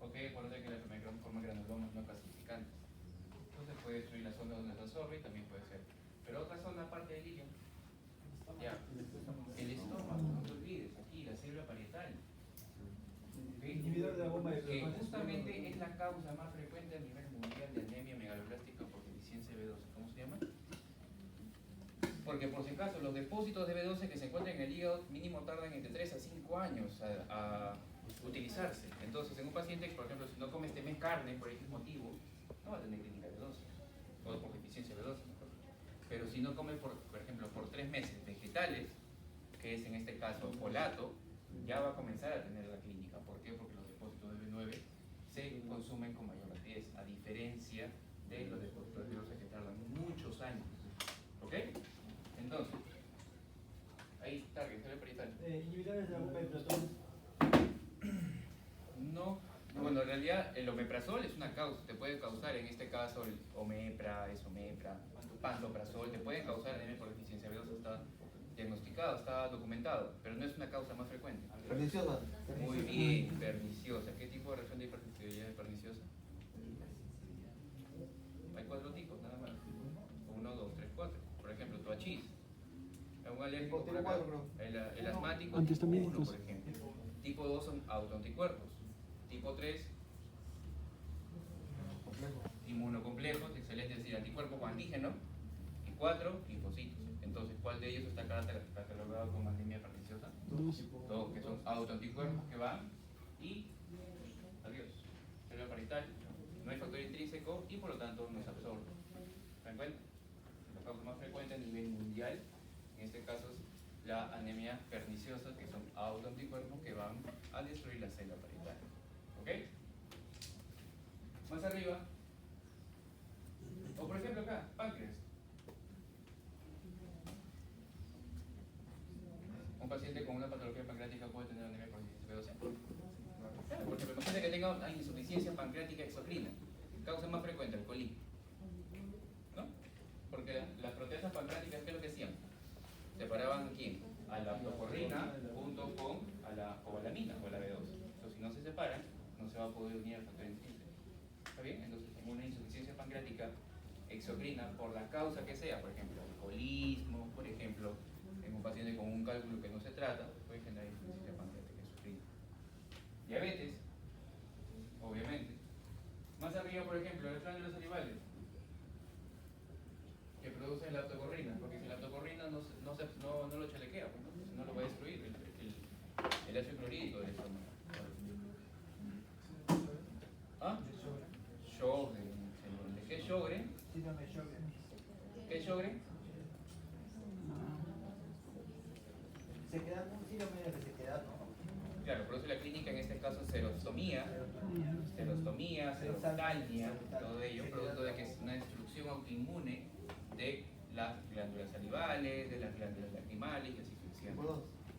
ok, acuérdate que la enfermedad de Crohn forma granulomas no clasificantes. Entonces puede destruir la zona donde se absorbe y también puede ser. Pero otra zona aparte del ilio, ya, el estómago, no te olvides, aquí, la célula parietal. Inhibidor de la bomba de Que glucosa. justamente es la causa más frecuente a nivel mundial de anemia megaloblástica por deficiencia de B12. ¿Cómo se llama? Porque por si acaso, los depósitos de B12 que se encuentran en el hígado mínimo tardan entre 3 a 5 años a utilizarse. Entonces, en un paciente, por ejemplo, si no come este mes carne por X motivo, no va a tener clínica B12, o por deficiencia de B12. Pero si no come, por ejemplo, por 3 meses vegetales, que es en este caso folato, ya va a comenzar a tener la clínica. ¿Por qué? Porque los depósitos de B9 se consumen con mayor rapidez, a diferencia de los depósitos de B12 que tardan muchos años. ¿Ok? Entonces, ahí está, que se ve parietal. Inhibidores de la bomba de Platón. No, bueno, en realidad el omeprazol es una causa, te puede causar en este caso el omepra, esomepra, pantoprazol, te pueden causar anemia por deficiencia B12, está diagnosticado, está documentado, pero no es una causa más frecuente. Perniciosa. Muy bien, perniciosa. ¿Qué tipo de reacción de hipersensibilidad es perniciosa? Hay 4 tipos, nada más. 1, 2, 3, 4. Por ejemplo, tu achis. Un alérgico por acá. El asmático tipo 1, Antihistamínicos. por ejemplo. Tipo 2 son autoanticuerpos. Tipo 3, inmunocomplejos, excelente, decir, anticuerpos con antígeno. Y 4, linfocitos. Entonces, ¿cuál de ellos está catalogado como anemia perniciosa? 2. 2, que son autoanticuerpos que van y adiós. Célula parietal, no hay factor intrínseco y por lo tanto no se absorbe. ¿Se dan cuenta? La causa más frecuente a nivel mundial. En este caso es la anemia perniciosa, que son autoanticuerpos que van a destruir la célula parietal. ¿Ok? Más arriba, o por ejemplo acá, páncreas. Un paciente con una patología pancreática puede tener anemia por insuficiencia B12. Claro, por ejemplo, imagínate que tenga una insuficiencia pancreática exocrina. Causa más frecuente, el colí. ¿No? Porque las proteasas pancreáticas, ¿qué es lo que hacían? Separaban a quién? A la lactocorrina junto con a la cobalamina o a la B12. Entonces, si no se separan, no se va a poder unir al factor de síntesis. ¿Está bien? Entonces, en una insuficiencia pancreática exocrina, por la causa que sea, por ejemplo, alcoholismo, por ejemplo, en un paciente con un cálculo que no se trata, puede generar insuficiencia pancreática exocrina. Diabetes, obviamente. Más arriba, por ejemplo, las glándulas salivales, que producen la lactocorrina, porque si la lactocorrina no lo chalequea, pues, ¿no? No lo va a destruir el ácido clorhídrico del estómago. ¿Ah? Sjögren. ¿Qué es Sjögren? Síndrome de Sjögren. ¿Qué es Sjögren? Se queda un síndrome de resequedad, ¿no? Claro, produce la clínica, en este caso, serostomía, serostalgia, todo ello, producto de que es una destrucción autoinmune de las glándulas salivales, de las glándulas lacrimales y así sucesivamente.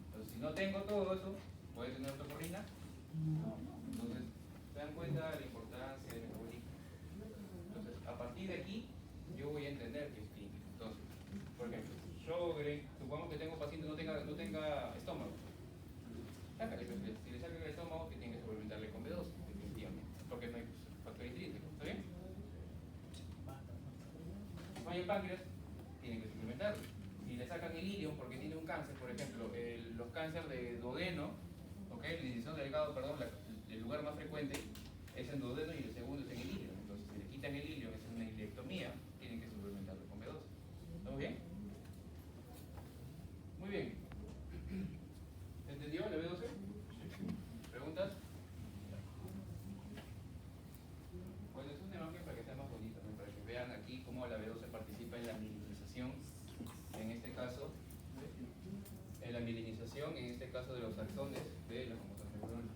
Entonces, si no tengo todo eso, ¿puede tener autocorrina? No. Entonces, ¿se dan cuenta de la importancia del metabolismo? Entonces, a partir de aquí, yo voy a entender que es clínico. Entonces, por ejemplo, Sjögren, supongamos que tengo un paciente que no tenga estómago. Sácale, pues, si le sacan el estómago, que tiene que suplementarle con B12, definitivamente, porque no hay factor intrínseco, ¿está bien? No hay el páncreas, tienen que suplementarlo. Si le sacan el ilion porque tiene un cáncer, por ejemplo, los cánceres de duodeno, ¿okay? La inyección del hígado, perdón, el lugar más frecuente es en duodeno y el segundo es en el ilion. Entonces, si le quitan el ilion, es una ilectomía, tienen que suplementarlo con B12. ¿Estamos bien? Muy bien. ¿Entendió la B12? ¿Preguntas? Bueno, es una imagen para que sea más bonita, ¿no? Para que vean aquí cómo la B12 participa en la mielinización, en este caso, de los axones de los cromosomas neuronales.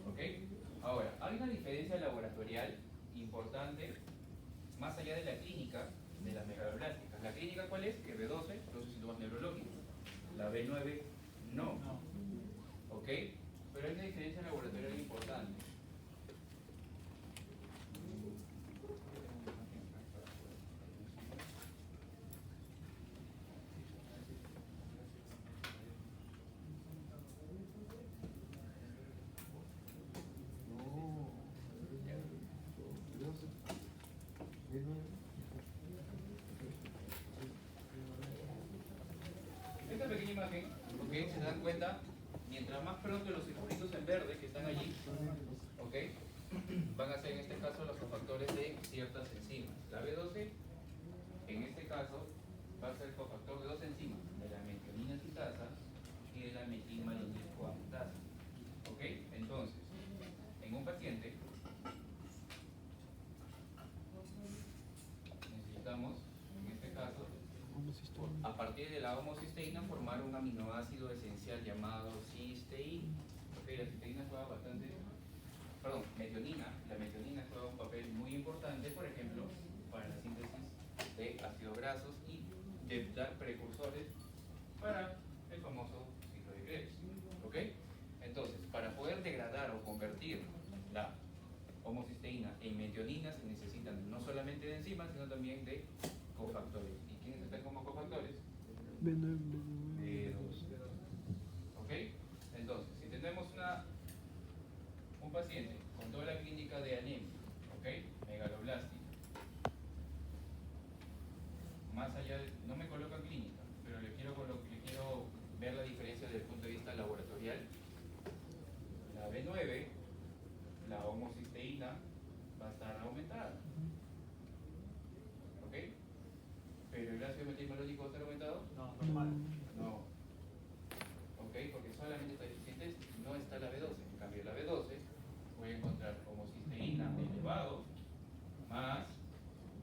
¿Ok? Ahora, hay una diferencia laboratorial importante, más allá de la clínica de las megaloblásticas. ¿La clínica cuál es? Que B12 produce síntomas neurológicos. La B9 no. ¿Ok? Pero hay una diferencia laboratorial importante. Esta pequeña imagen, ¿ok? Se dan cuenta, mientras más pronto los circuitos en verde que están allí, ¿ok? Van a ser en este caso los cofactores de ciertas enzimas. La B12, en este caso, va a ser el cofactor de dos enzimas, de la metionina citasa y de la metilmalinilcoamutasa. ¿Ok? Entonces, en un paciente necesitamos, en este caso, a partir de la homocisteína formar un aminoácido esencial llamado cisteína. ¿Ok? La cisteína juega bastante, perdón, metionina. La metionina juega un papel muy importante, por ejemplo, para la síntesis de ácidos grasos y de dar precursores para el famoso ciclo de Krebs. ¿Ok? Entonces, para poder degradar o convertir la homocisteína en metionina se necesitan no solamente de enzimas, sino también de cofactores. ¿Y quiénes están como cofactores? B9, B2. ¿Ok? Entonces, si tenemos un paciente con toda la clínica de anemia, ¿ok? Megaloblástica, más allá de, no me coloco en clínica, pero le quiero ver la diferencia desde el punto de vista laboratorial. La B9, la homocisteína, va a estar aumentada. ¿Ok? ¿Pero el ácido metilmalónico va a estar aumentado? No, normal. No. ¿Ok? Porque solamente está deficiente este, no está la B12. En cambio, la B12 voy a encontrar homocisteína elevado más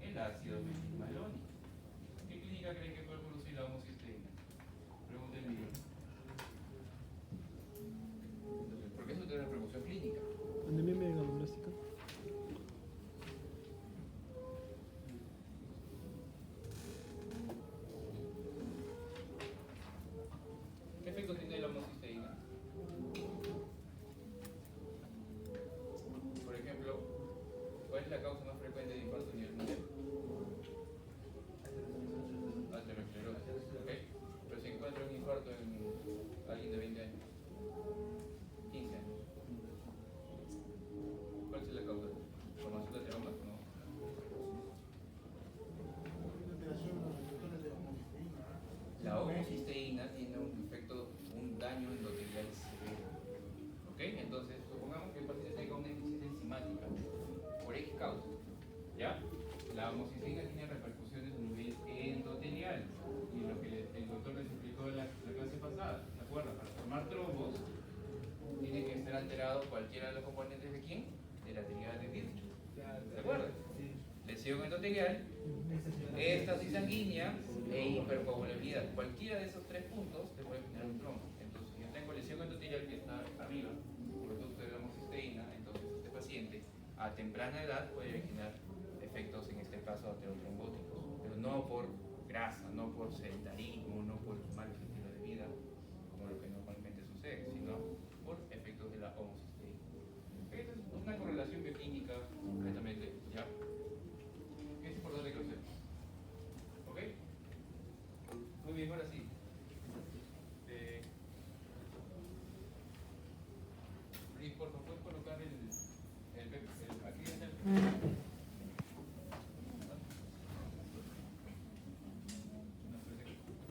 el ácido metilmalónico. ¿Qué clínica creen que fue 20 años. 15 años. ¿Cuál es la causa? ¿Formación de ateromas? No. La homocisteína tiene un efecto, un daño endotelial severo. ¿Ok? Entonces, supongamos que el paciente tenga una deficiencia enzimática por X causa. ¿Ya? La homocisteína tiene repercusiones a nivel endotelial. Y lo que el doctor les explicó en la clase pasada, ¿se acuerdan? Para formar trombos, tiene que estar alterado cualquiera de los componentes de quién? De la tríada de Virchow. ¿Se acuerdan? Lesión endotelial, éstasis sanguínea e hipercoagulabilidad. Cualquiera de esos tres puntos te puede generar un trombo. Entonces, si yo tengo lesión endotelial que está arriba, producto de la homocisteína, entonces este paciente a temprana edad puede generar efectos, en este caso, aterotrombóticos, pero no por grasa, no por sedentarismo, no por malos estilos de vida, como lo que normalmente sucede, sino por efectos de la homocisteína. Esta es una correlación bioquímica completamente, ¿ya? Es importante que lo sepas. ¿Ok? Muy bien, ahora sí. Rick, por favor, ¿puedes colocar aquí está el